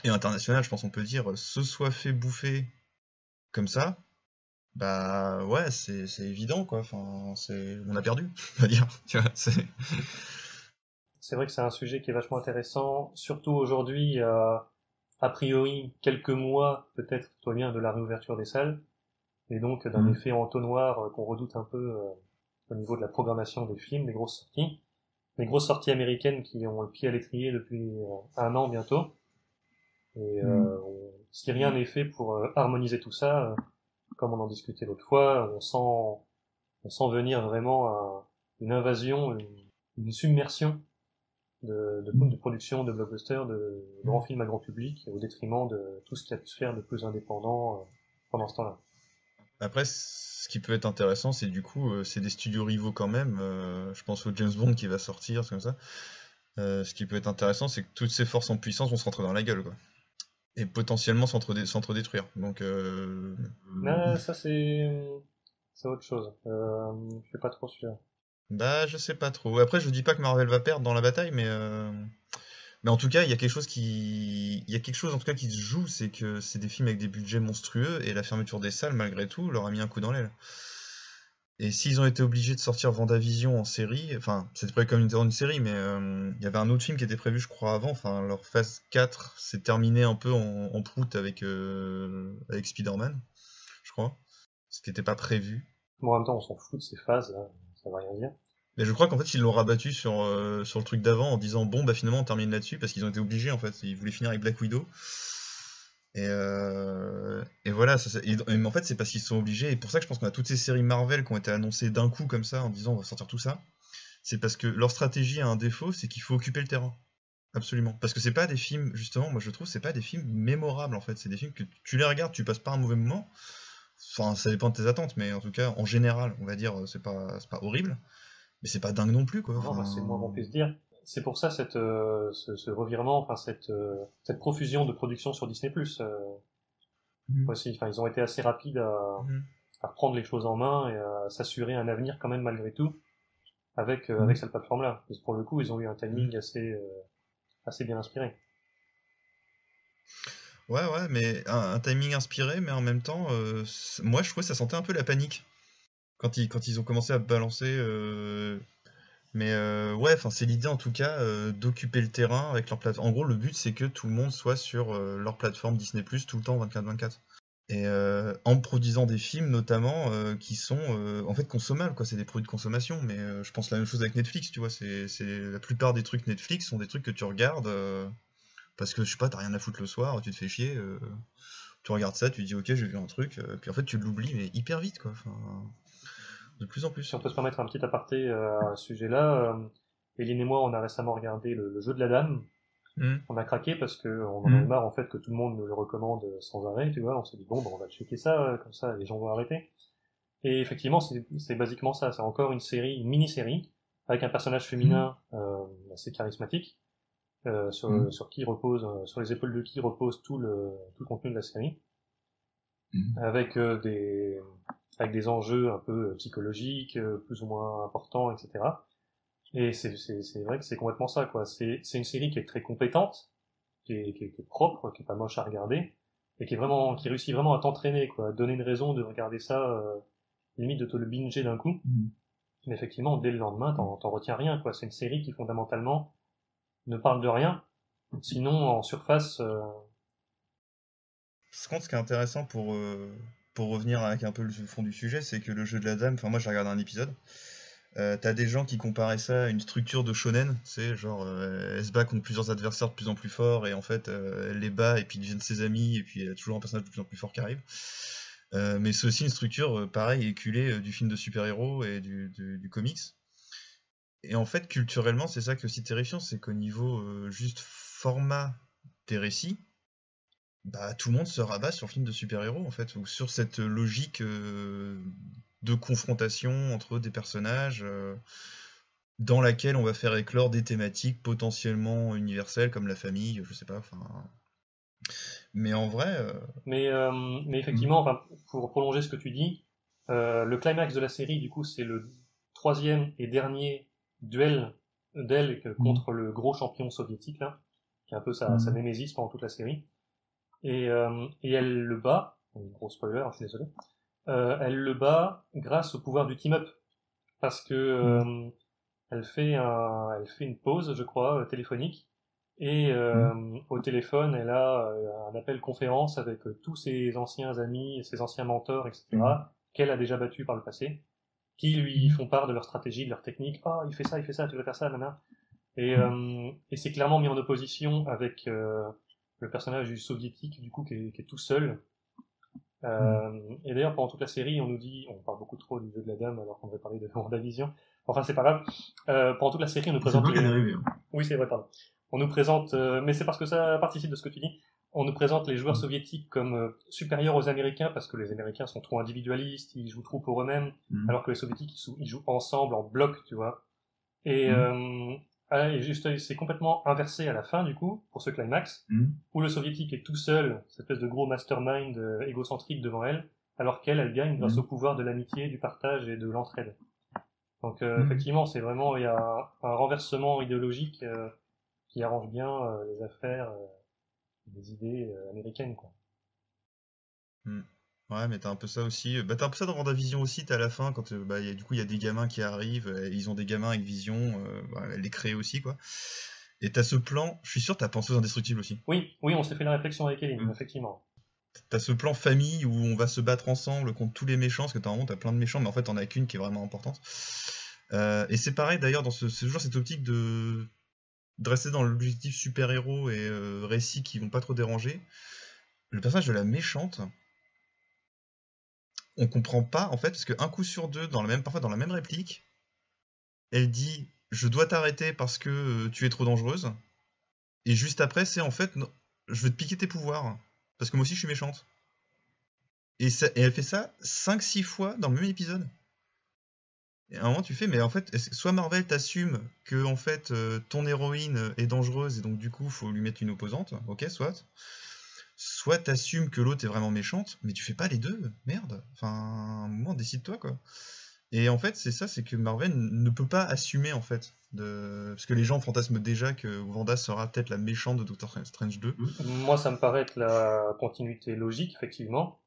et international, je pense on peut dire, se soit fait bouffer comme ça, bah ouais, c'est évident, quoi. Enfin, on a perdu, on va dire. Tu vois,
C'est vrai que c'est un sujet qui est vachement intéressant, surtout aujourd'hui, a priori quelques mois peut-être plutôt bien de la réouverture des salles, et donc d'un effet entonnoir qu'on redoute un peu au niveau de la programmation des films, des grosses sorties. Les grosses sorties américaines qui ont le pied à l'étrier depuis 1 an bientôt. Et si rien n'est fait pour harmoniser tout ça, comme on en discutait l'autre fois, on sent venir vraiment une invasion, une submersion de production, de blockbusters, de grands films à grand public, au détriment de tout ce qui a pu se faire de plus indépendant pendant ce temps-là.
Après, ce qui peut être intéressant, c'est du coup, c'est des studios rivaux quand même. Je pense au James Bond qui va sortir, c'est comme ça. Ce qui peut être intéressant, c'est que toutes ces forces en puissance vont se rentrer dans la gueule, quoi. Et potentiellement s'entre-détruire. Donc,
ça c'est autre chose. Je suis pas trop sûr.
Bah, je sais pas trop. Après, je dis pas que Marvel va perdre dans la bataille, mais en tout cas, il y a quelque chose en tout cas qui se joue, c'est que c'est des films avec des budgets monstrueux et la fermeture des salles, malgré tout, leur a mis un coup dans l'aile. Et s'ils ont été obligés de sortir Vendavision en série, enfin, c'était prévu comme une série, mais il y avait un autre film qui était prévu, je crois, avant. Enfin, leur phase 4 s'est terminée un peu en prout avec Spider-Man, je crois. Ce qui n'était pas prévu.
Bon, en même temps, on s'en fout de ces phases, là. Ça va rien dire.
Mais je crois qu'en fait, ils l'ont rabattu sur le truc d'avant en disant bon, bah finalement, on termine là-dessus parce qu'ils ont été obligés, en fait. Ils voulaient finir avec Black Widow. Et voilà, mais en fait, c'est parce qu'ils sont obligés. Et pour ça que je pense qu'on a toutes ces séries Marvel qui ont été annoncées d'un coup comme ça en disant on va sortir tout ça. C'est parce que leur stratégie a un défaut, c'est qu'il faut occuper le terrain. Absolument. Parce que c'est pas des films, justement, moi je trouve, c'est pas des films mémorables en fait. C'est des films que tu les regardes, tu passes pas un mauvais moment. Enfin, ça dépend de tes attentes, mais en tout cas, en général, on va dire, c'est pas horrible. Mais c'est pas dingue non plus, quoi.
Non, bah, c'est le moins qu'on puisse dire. C'est pour ça ce revirement, enfin cette profusion de production sur Disney+. Aussi, enfin ils ont été assez rapides à reprendre les choses en main et à s'assurer un avenir quand même malgré tout avec cette plateforme-là. Parce que pour le coup, ils ont eu un timing assez bien inspiré.
Ouais, mais un timing inspiré, mais en même temps, moi je trouvais que ça sentait un peu la panique quand ils ont commencé à balancer. Mais ouais, enfin c'est l'idée en tout cas d'occuper le terrain avec leur plateforme. En gros, le but c'est que tout le monde soit sur leur plateforme Disney+ tout le temps 24/24. Et en produisant des films notamment qui sont en fait consommables, quoi. C'est des produits de consommation. Mais je pense la même chose avec Netflix, tu vois. C'est la plupart des trucs Netflix sont des trucs que tu regardes parce que je sais pas, t'as rien à foutre le soir, tu te fais chier. Tu regardes ça, tu dis ok, j'ai vu un truc, puis en fait tu l'oublies mais hyper vite, quoi. Enfin, de plus en plus.
Si on peut se permettre un petit aparté à ce sujet-là, Eline et moi, on a récemment regardé le jeu de la dame. On a craqué parce que on en avait marre en fait que tout le monde nous le recommande sans arrêt, tu vois. On s'est dit bon, on va checker ça, comme ça les gens vont arrêter. Et effectivement, c'est basiquement ça. C'est encore une mini-série avec un personnage féminin assez charismatique sur qui repose, sur les épaules de qui repose tout le contenu de la série, avec des enjeux un peu psychologiques, plus ou moins importants, etc. Et c'est vrai que c'est complètement ça, quoi. C'est une série qui est très compétente, qui est propre, qui est pas moche à regarder, et qui réussit vraiment à t'entraîner, quoi, à donner une raison de regarder ça, limite de te le binger d'un coup. Mais effectivement, dès le lendemain, t'en retiens rien, quoi. C'est une série qui fondamentalement ne parle de rien, sinon en surface.
Ce qui est intéressant pour revenir avec un peu le fond du sujet, c'est que le jeu de la dame, enfin moi j'ai regardé un épisode, T'as des gens qui comparaient ça à une structure de shonen, tu sais, genre elle se bat contre plusieurs adversaires de plus en plus forts et en fait elle les bat et puis ils deviennent ses amis et puis il y a toujours un personnage de plus en plus fort qui arrive. Mais c'est aussi une structure pareil éculée du film de super-héros et du comics. Et en fait culturellement c'est ça qui est aussi terrifiant, c'est qu'au niveau juste format des récits, bah tout le monde se rabat sur le film de super-héros en fait, ou sur cette logique de confrontation entre des personnages dans laquelle on va faire éclore des thématiques potentiellement universelles comme la famille, je sais pas, enfin. Mais en vrai.
Mais effectivement, enfin, pour prolonger ce que tu dis, le climax de la série, du coup, c'est le 3e et dernier duel d'elle contre le gros champion soviétique, là, qui est un peu sa némésis pendant toute la série. Et elle le bat, gros spoiler, je suis désolé. Elle le bat grâce au pouvoir du team-up, parce que elle fait une pause, je crois, téléphonique, et au téléphone, elle a un appel conférence avec tous ses anciens amis, ses anciens mentors, etc., qu'elle a déjà battus par le passé, qui lui font part de leur stratégie, de leur technique. Ah, il fait ça, tu dois faire ça, nana. Et c'est clairement mis en opposition avec le personnage du soviétique, du coup, qui est tout seul. Et d'ailleurs, pendant toute la série, on nous dit, on parle beaucoup trop du jeu de la dame alors qu'on devrait parler de WandaVision. Enfin, c'est pas grave. Pendant toute la série, on nous présente. Oui, c'est vrai, pardon. On nous présente, mais c'est parce que ça participe de ce que tu dis. On nous présente les joueurs soviétiques comme supérieurs aux Américains parce que les Américains sont trop individualistes, ils jouent trop pour eux-mêmes, alors que les Soviétiques ils jouent ensemble en bloc, tu vois. Et juste, c'est complètement inversé à la fin, du coup, pour ce climax, où le soviétique est tout seul, cette espèce de gros mastermind égocentrique devant elle, alors qu'elle gagne grâce au pouvoir de l'amitié, du partage et de l'entraide. Donc, effectivement, c'est vraiment, il y a un renversement idéologique qui arrange bien les affaires, les idées américaines, quoi.
Ouais, mais t'as un peu ça aussi. Bah, t'as un peu ça dans WandaVision aussi, t'as à la fin, quand du coup il y a des gamins qui arrivent, ils ont des gamins avec Vision, elle les crée aussi, quoi. Et t'as ce plan, je suis sûr t'as pensé aux Indestructibles aussi.
Oui, on s'est fait la réflexion avec Eline, effectivement.
T'as ce plan famille où on va se battre ensemble contre tous les méchants, parce que t'as plein de méchants, mais en fait t'en as qu'une qui est vraiment importante. Et c'est pareil d'ailleurs, dans c'est toujours cette optique de rester dans l'objectif super-héros et récits qui vont pas trop déranger. Le personnage de la méchante, on comprend pas en fait, parce qu'un coup sur deux, parfois dans la même réplique, elle dit « Je dois t'arrêter parce que tu es trop dangereuse », et juste après c'est en fait non, « Je vais te piquer tes pouvoirs, parce que moi aussi je suis méchante ». Et elle fait ça 5-6 fois dans le même épisode. Et à un moment tu fais, mais en fait, soit Marvel t'assume que en fait ton héroïne est dangereuse et donc du coup faut lui mettre une opposante, ok, soit t'assumes que l'autre est vraiment méchante, mais tu fais pas les deux, merde. Enfin, à un moment, décide-toi, quoi. Et en fait, c'est ça, c'est que Marvel ne peut pas assumer, en fait, parce que les gens fantasment déjà que Wanda sera peut-être la méchante de Doctor Strange 2.
Moi, ça me paraît être la continuité logique, effectivement.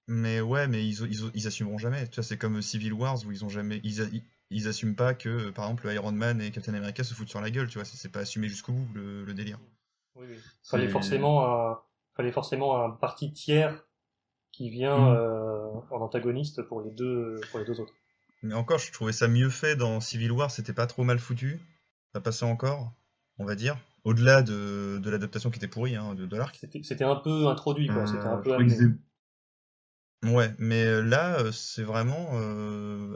Mais ouais, mais ils assumeront jamais. Tu vois, c'est comme Civil Wars, où ils ont jamais... Ils assument pas que, par exemple, Iron Man et Captain America se foutent sur la gueule, tu vois, c'est pas assumé jusqu'au bout, le délire.
Oui. Fallait forcément un parti tiers qui vient en antagoniste pour les deux autres.
Mais encore, je trouvais ça mieux fait dans Civil War, c'était pas trop mal foutu. Ça passait encore, on va dire. Au-delà de l'adaptation qui était pourrie, hein, de l'arc.
C'était un peu introduit, quoi. C'était un peu amené.
Ouais, mais là, c'est vraiment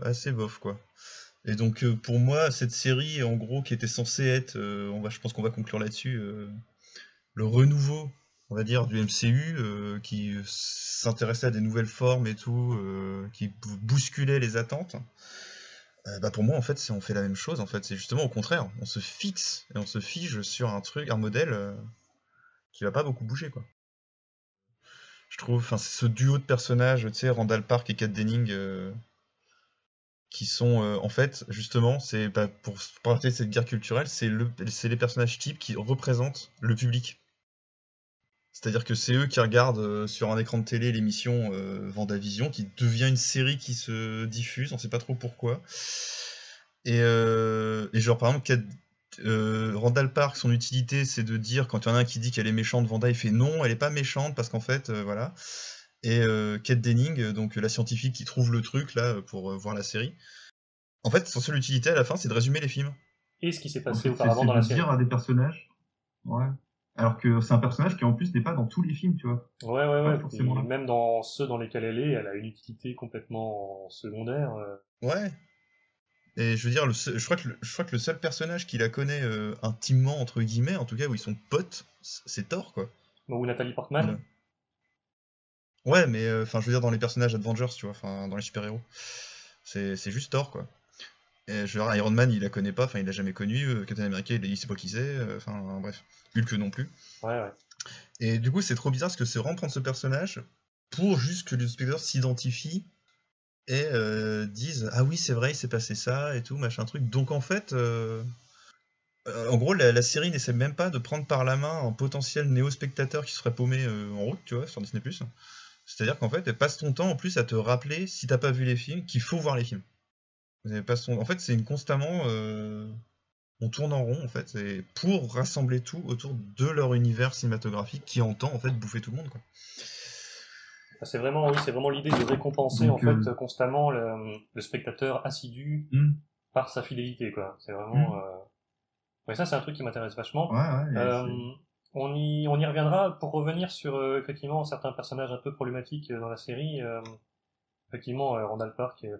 assez bof, quoi. Et donc, pour moi, cette série, en gros, qui était censée être, je pense qu'on va conclure là-dessus, le renouveau, on va dire, du MCU, qui s'intéressait à des nouvelles formes et tout, qui bousculait les attentes, pour moi, en fait, on fait la même chose, en fait. C'est justement au contraire, on se fixe et on se fige sur un modèle qui va pas beaucoup bouger, quoi. Je trouve, c'est ce duo de personnages, tu sais, Randall Park et Kat Denning, qui sont, en fait, justement, c'est pour parler de cette guerre culturelle, c'est les personnages types qui représentent le public. C'est-à-dire que c'est eux qui regardent sur un écran de télé l'émission WandaVision, qui devient une série qui se diffuse, on sait pas trop pourquoi. Et genre, par exemple, Randall Park, son utilité, c'est de dire, quand il y en a un qui dit qu'elle est méchante, Wanda, il fait non, elle est pas méchante, parce qu'en fait, voilà. Et Kat Denning, donc la scientifique qui trouve le truc, là, pour voir la série, En fait, son seule utilité à la fin, c'est de résumer les films.
Et ce qui s'est passé auparavant dans la série.
C'est de dire à des personnages. Ouais. Alors que c'est un personnage qui en plus n'est pas dans tous les films, tu vois.
Ouais. Forcément. Même dans ceux dans lesquels elle a une utilité complètement secondaire.
Ouais. Et je veux dire, je crois que le seul personnage qui la connaît intimement, entre guillemets, en tout cas où ils sont potes, c'est Thor, quoi.
Ou Nathalie Portman.
Ouais, mais je veux dire dans les personnages Avengers, tu vois, dans les super-héros. C'est juste Thor, quoi. Et je veux dire, Iron Man, il la connaît pas, il l'a jamais connu, Captain America, il sait pas qui c'est, bref. Hulk non plus.
Ouais.
Et du coup, c'est trop bizarre parce que c'est vraiment prendre ce personnage pour juste que le spectateur s'identifie et dise ah oui, c'est vrai, il s'est passé ça et tout, machin truc. Donc en fait, en gros, la série n'essaie même pas de prendre par la main un potentiel néo-spectateur qui serait paumé en route, tu vois, sur Disney+. C'est-à-dire qu'en fait, elle passe ton temps en plus à te rappeler, si t'as pas vu les films, qu'il faut voir les films. En fait, c'est constamment... on tourne en rond, en fait, c'est pour rassembler tout autour de leur univers cinématographique qui entend, en fait, bouffer tout le monde, quoi.
C'est vraiment l'idée de récompenser, en fait, constamment le spectateur assidu par sa fidélité, quoi. C'est vraiment... Ouais, ça, c'est un truc qui m'intéresse vachement. On y reviendra pour revenir sur, effectivement, certains personnages un peu problématiques dans la série. Effectivement, Randall Park, j'ai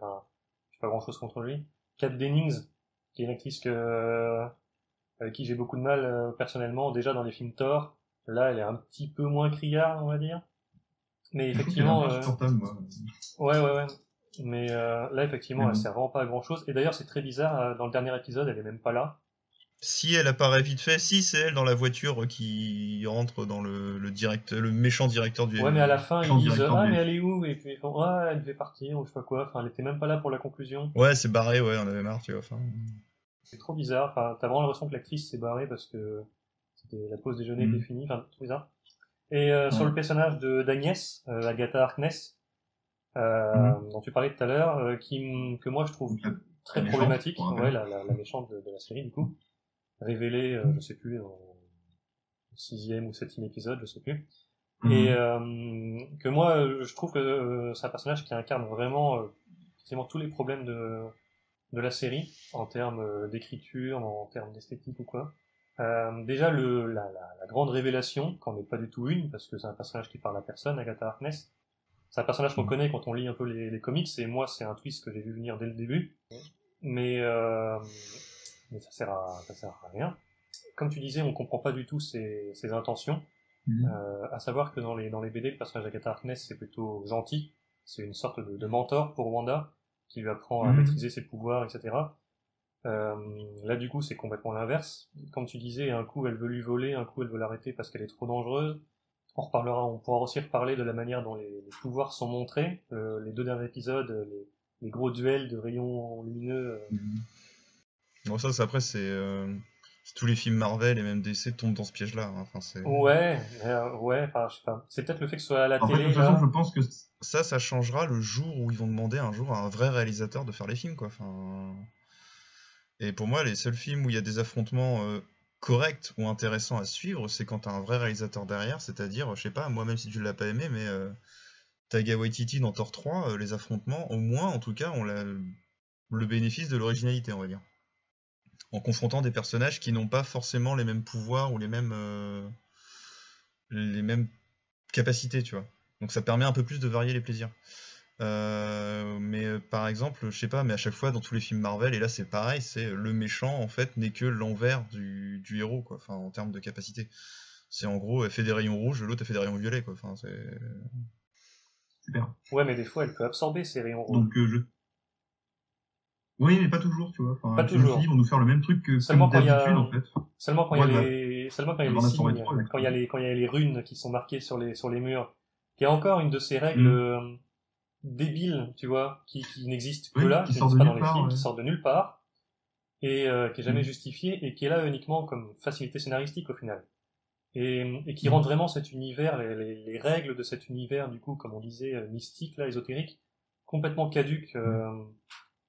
pas grand-chose contre lui. Kat Dennings, qui est une actrice avec qui j'ai beaucoup de mal personnellement, déjà dans les films Thor. Là, elle est un petit peu moins criarde, on va dire. Mais effectivement... Ouais. Mais là, effectivement, elle sert vraiment pas à grand-chose. Et d'ailleurs, c'est très bizarre, dans le dernier épisode, elle est même pas là.
Si elle apparaît vite fait, si c'est elle dans la voiture qui rentre dans le méchant directeur du...
Ouais, mais à la fin, ils disent ah mais elle est où? Et puis ils font ah elle devait partir ou je sais pas quoi. Elle était même pas là pour la conclusion.
Ouais, c'est barré, ouais, on avait marre, tu vois.
C'est trop bizarre. T'as vraiment l'impression que l'actrice s'est barrée parce que c'était la pause déjeuner était finie. Trop bizarre. Et sur le personnage d'Agnès, Agatha Harkness, dont tu parlais tout à l'heure, que moi je trouve très problématique. Ouais, la méchante de la série du coup. Révélée, je sais plus, dans le 6e ou 7e épisode, je sais plus. Et que moi, je trouve que c'est un personnage qui incarne vraiment effectivement tous les problèmes de la série, en termes d'écriture, en termes d'esthétique ou quoi. Déjà, la grande révélation, qu'en est pas du tout une, parce que c'est un personnage qui parle à personne, Agatha Harkness. C'est un personnage qu'on connaît quand on lit un peu les comics, et moi, c'est un twist que j'ai vu venir dès le début. Mais ça sert à rien. Comme tu disais, on comprend pas du tout ses intentions. À savoir que dans les BD, le personnage d'Agatha Harkness, c'est plutôt gentil. C'est une sorte de mentor pour Wanda, qui lui apprend à maîtriser ses pouvoirs, etc. Là, du coup, c'est complètement l'inverse. Comme tu disais, un coup, elle veut lui voler, un coup, elle veut l'arrêter parce qu'elle est trop dangereuse. On pourra aussi reparler de la manière dont les pouvoirs sont montrés. Les 2 derniers épisodes, les gros duels de rayons lumineux...
Bon, ça après, c'est tous les films Marvel et même DC tombent dans ce piège-là.
Ouais, je sais pas. C'est peut-être le fait que ce soit à la télé.
De toute façon, je pense que
ça changera le jour où ils vont demander un jour à un vrai réalisateur de faire les films, quoi. Et pour moi, les seuls films où il y a des affrontements corrects ou intéressants à suivre, c'est quand t'as un vrai réalisateur derrière, c'est-à-dire, je sais pas, moi même si tu l'as pas aimé, mais Taika Waititi dans Thor 3, les affrontements, au moins, en tout cas, ont le bénéfice de l'originalité, on va dire. En confrontant des personnages qui n'ont pas forcément les mêmes pouvoirs ou les mêmes capacités, tu vois. Donc ça permet un peu plus de varier les plaisirs. Mais par exemple, je sais pas, mais à chaque fois dans tous les films Marvel, et là c'est pareil, c'est le méchant en fait n'est que l'envers du héros, quoi. En termes de capacité. C'est en gros, elle fait des rayons rouges, l'autre elle fait des rayons violets, quoi. C'est
super.
Ouais, mais des fois elle peut absorber ces rayons rouges.
Donc oui, mais pas toujours, tu vois.
Pas toujours.
Ils vont nous faire le même truc que
seulement
comme d'habitude, en fait.
Seulement quand il y a les signes, quand il y a les runes qui sont marquées sur les murs. Il y a encore une de ces règles débiles, tu vois, qui n'existent que là, qui n'existent pas dans les films, qui sortent de nulle part, et qui est jamais justifiée, et qui est là uniquement comme facilité scénaristique au final. Et qui rend vraiment cet univers, les règles de cet univers, du coup, comme on disait, mystique, là, ésotérique, complètement caduques.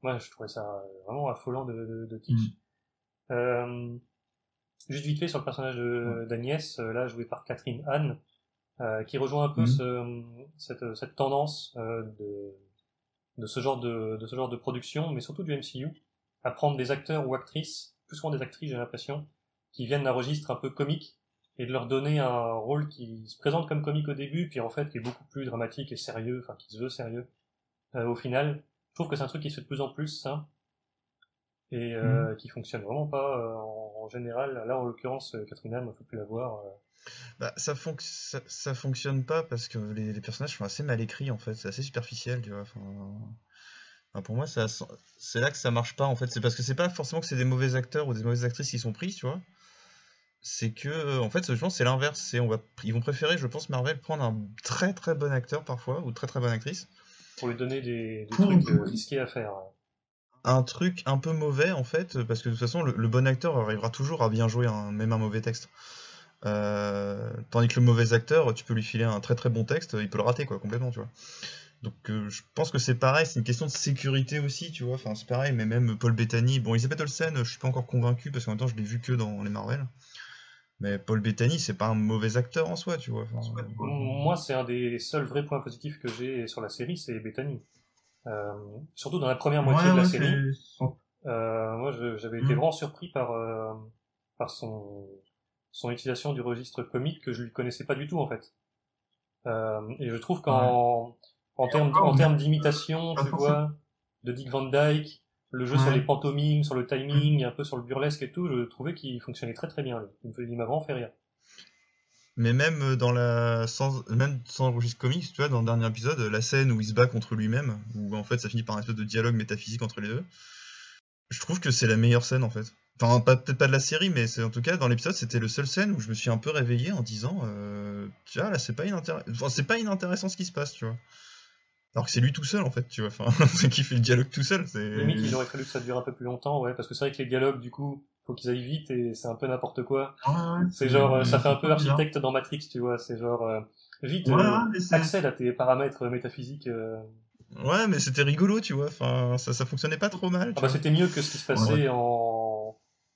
Moi, je trouvais ça vraiment affolant de kitsch. Juste vite fait sur le personnage d'Agnès, là, joué par Catherine Hahn, qui rejoint un peu cette tendance de ce genre de production, mais surtout du MCU. à prendre des acteurs ou actrices, plus souvent des actrices j'ai l'impression, qui viennent d'un registre un peu comique, et de leur donner un rôle qui se présente comme comique au début, puis en fait qui est beaucoup plus dramatique et sérieux, enfin qui se veut sérieux au final. Je trouve que c'est un truc qui se fait de plus en plus, ça, et qui fonctionne vraiment pas en général. Là, en l'occurrence, Catherine Hahn, il faut plus la voir.
Bah, ça fonctionne pas parce que les personnages sont assez mal écrits en fait, c'est assez superficiel, tu vois. Enfin, pour moi, c'est là que ça marche pas en fait. C'est parce que c'est pas forcément que c'est des mauvais acteurs ou des mauvaises actrices qui sont prises, tu vois. C'est que, en fait, je pense que c'est l'inverse. Ils vont préférer, je pense, Marvel prendre un très très bon acteur parfois ou très très bonne actrice.
Pour lui donner des trucs risqués à faire.
Un truc un peu mauvais en fait, parce que de toute façon, le bon acteur arrivera toujours à bien jouer même un mauvais texte. Tandis que le mauvais acteur, tu peux lui filer un très très bon texte, il peut le rater quoi, complètement, tu vois. Donc je pense que c'est pareil, c'est une question de sécurité aussi, tu vois. Enfin c'est pareil, mais même Paul Bettany, bon Elizabeth Olsen, je suis pas encore convaincu parce qu'en même temps je l'ai vu que dans les Marvel. Mais Paul Bettany, c'est pas un mauvais acteur en soi, tu vois.
Moi, c'est un des seuls vrais points positifs que j'ai sur la série, c'est Bettany. Surtout dans la première moitié de la série. Moi, j'avais été vraiment surpris par son utilisation du registre comique que je lui connaissais pas du tout en fait. Et je trouve qu'en termes d'imitation, tu vois, de Dick Van Dyke, le jeu sur les pantomimes, sur le timing, un peu sur le burlesque et tout, je trouvais qu'il fonctionnait très très bien. Il m'a vraiment fait rire.
Mais même sans le registre comique, tu vois, dans le dernier épisode, la scène où il se bat contre lui-même, où en fait ça finit par un espèce de dialogue métaphysique entre les deux, je trouve que c'est la meilleure scène en fait. Enfin, peut-être pas de la série, mais en tout cas, dans l'épisode, c'était le seul scène où je me suis un peu réveillé en disant tu vois, là, c'est pas inintéressant ce qui se passe, tu vois. Alors que c'est lui tout seul, en fait, tu vois. Enfin, c'est qui fait le dialogue tout seul.
Limite, il aurait fallu que ça dure un peu plus longtemps, ouais, parce que c'est vrai que les dialogues, du coup, faut qu'ils aillent vite et c'est un peu n'importe quoi. C'est genre, ça fait un peu architecte dans Matrix, tu vois. C'est genre, vite, accède à tes paramètres métaphysiques.
Ouais, mais c'était rigolo, tu vois. Enfin, ça fonctionnait pas trop mal.
C'était mieux que ce qui se passait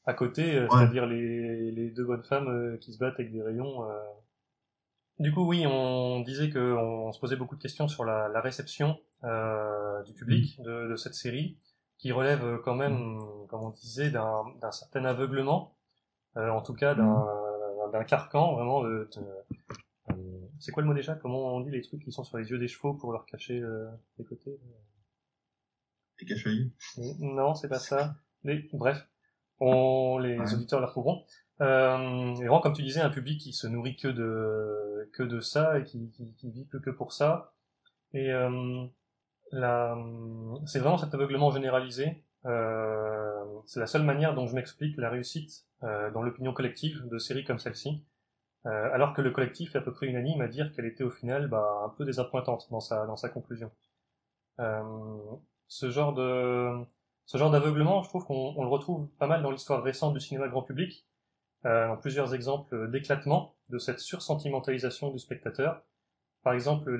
à côté, c'est-à-dire les deux bonnes femmes qui se battent avec des rayons. Du coup, oui, on disait qu'on se posait beaucoup de questions sur la réception du public de cette série, qui relève quand même, comme on disait, d'un certain aveuglement, en tout cas d'un carcan, vraiment. C'est quoi le mot déjà? Comment on dit les trucs qui sont sur les yeux des chevaux pour leur cacher les côtés?
Les cache-œillets?
Non, c'est pas ça. Bref, les auditeurs la retrouveront. Et vraiment, comme tu disais, un public qui se nourrit que de ça et qui vit que pour ça. Et c'est vraiment cet aveuglement généralisé. C'est la seule manière dont je m'explique la réussite dans l'opinion collective de séries comme celle-ci. Alors que le collectif est à peu près unanime à dire qu'elle était au final un peu désappointante dans sa conclusion. Ce genre d'aveuglement, je trouve qu'on le retrouve pas mal dans l'histoire récente du cinéma grand public, dans plusieurs exemples d'éclatement de cette sursentimentalisation du spectateur. Par exemple,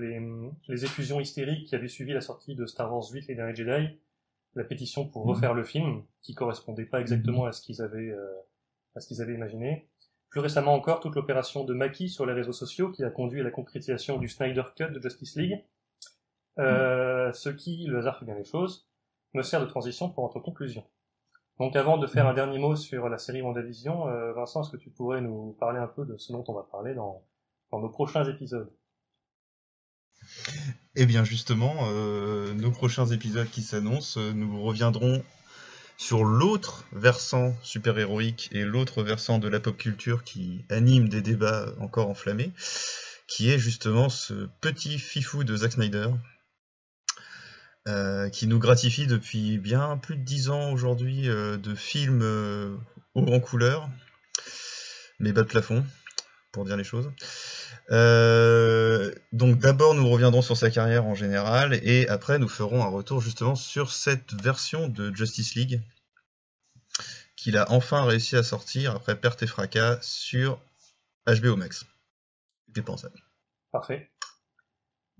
les effusions hystériques qui avaient suivi la sortie de Star Wars 8, les derniers Jedi, la pétition pour refaire le film, qui correspondait pas exactement à ce qu'ils avaient imaginé. Plus récemment encore, toute l'opération de Mackie sur les réseaux sociaux qui a conduit à la concrétisation du Snyder Cut de Justice League. Ce qui, le hasard fait bien les choses, me sert de transition pour notre conclusion. Donc avant de faire un dernier mot sur la série WandaVision, Vincent, est-ce que tu pourrais nous parler un peu de ce dont on va parler dans nos prochains épisodes?
Eh bien justement, nos prochains épisodes qui s'annoncent, nous reviendrons sur l'autre versant super-héroïque et l'autre versant de la pop culture qui anime des débats encore enflammés, qui est justement ce petit fifou de Zack Snyder, qui nous gratifie depuis bien plus de 10 ans aujourd'hui de films haut en couleur, mais bas de plafond, pour dire les choses. Donc d'abord nous reviendrons sur sa carrière en général et après nous ferons un retour justement sur cette version de Justice League qu'il a enfin réussi à sortir après perte et fracas sur HBO Max. C'était pensable.
Parfait.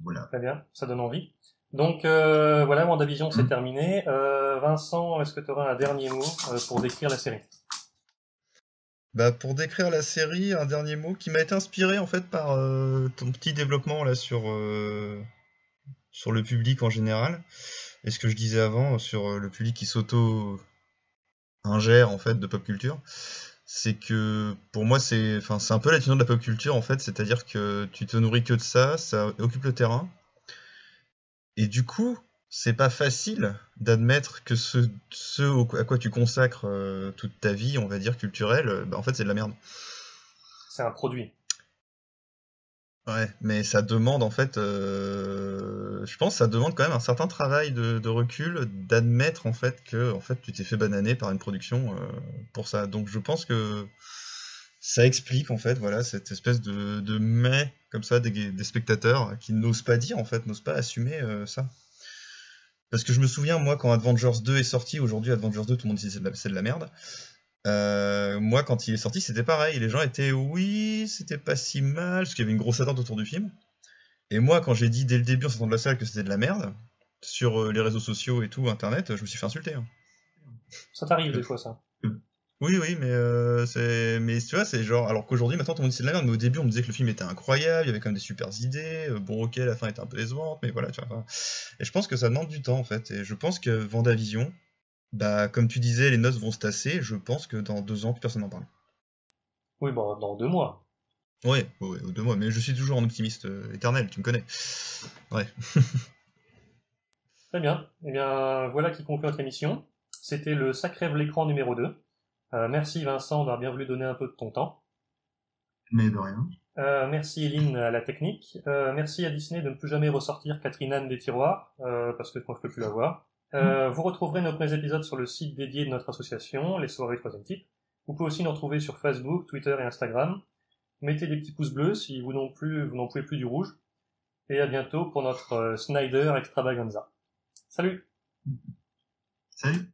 Voilà.
Très bien, ça donne envie. Donc voilà, WandaVision c'est terminé. Vincent, est-ce que tu auras un dernier mot pour décrire la série?
Bah pour décrire la série, un dernier mot qui m'a été inspiré en fait par ton petit développement là sur le public en général et ce que je disais avant sur le public qui ingère en fait de pop culture, c'est que pour moi c'est un peu la définition de la pop culture en fait, c'est-à-dire que tu te nourris que de ça, ça occupe le terrain, et du coup c'est pas facile d'admettre que à quoi tu consacres toute ta vie, on va dire culturelle, en fait c'est de la merde.
C'est un produit.
Ouais, mais ça demande en fait, je pense que ça demande quand même un certain travail de recul, d'admettre en fait que en fait tu t'es fait bananer par une production pour ça. Donc je pense que ça explique en fait voilà cette espèce de mais comme ça des spectateurs qui n'osent pas dire en fait, n'osent pas assumer ça. Parce que je me souviens moi quand Avengers 2 est sorti, aujourd'hui Avengers 2 tout le monde dit c'est de la merde. Moi, quand il est sorti, c'était pareil. Les gens étaient, oui, c'était pas si mal, parce qu'il y avait une grosse attente autour du film. Et moi, quand j'ai dit dès le début en sortant de la salle que c'était de la merde, sur les réseaux sociaux et tout, internet, je me suis fait insulter. Hein.
Ça t'arrive des fois, ça.
Oui, mais tu vois, c'est genre, alors qu'aujourd'hui, maintenant, tout le monde dit c'est de la merde, mais au début, on me disait que le film était incroyable, il y avait quand même des super idées, bon, ok, la fin était un peu décevante, mais voilà, tu vois. Et je pense que ça demande du temps, en fait, et je pense que Vendavision, comme tu disais, les noces vont se tasser, je pense que dans 2 ans, plus personne n'en parle.
Oui, bon, dans 2 mois.
Ouais, 2 mois, mais je suis toujours un optimiste éternel, tu me connais. Ouais.
Très bien. Eh bien, voilà qui conclut notre émission. C'était le Ça crève l'écran numéro 2. Merci Vincent d'avoir bien voulu donner un peu de ton temps.
Mais de rien.
Merci Eline à la technique. Merci à Disney de ne plus jamais ressortir Catherine Anne des tiroirs, parce que je ne peux plus la voir. Vous retrouverez nos premiers épisodes sur le site dédié de notre association, les soirées 3e type. Vous pouvez aussi nous retrouver sur Facebook, Twitter et Instagram. Mettez des petits pouces bleus si vous n'en pouvez plus du rouge. Et à bientôt pour notre Snyder Extravaganza. Salut!
Salut!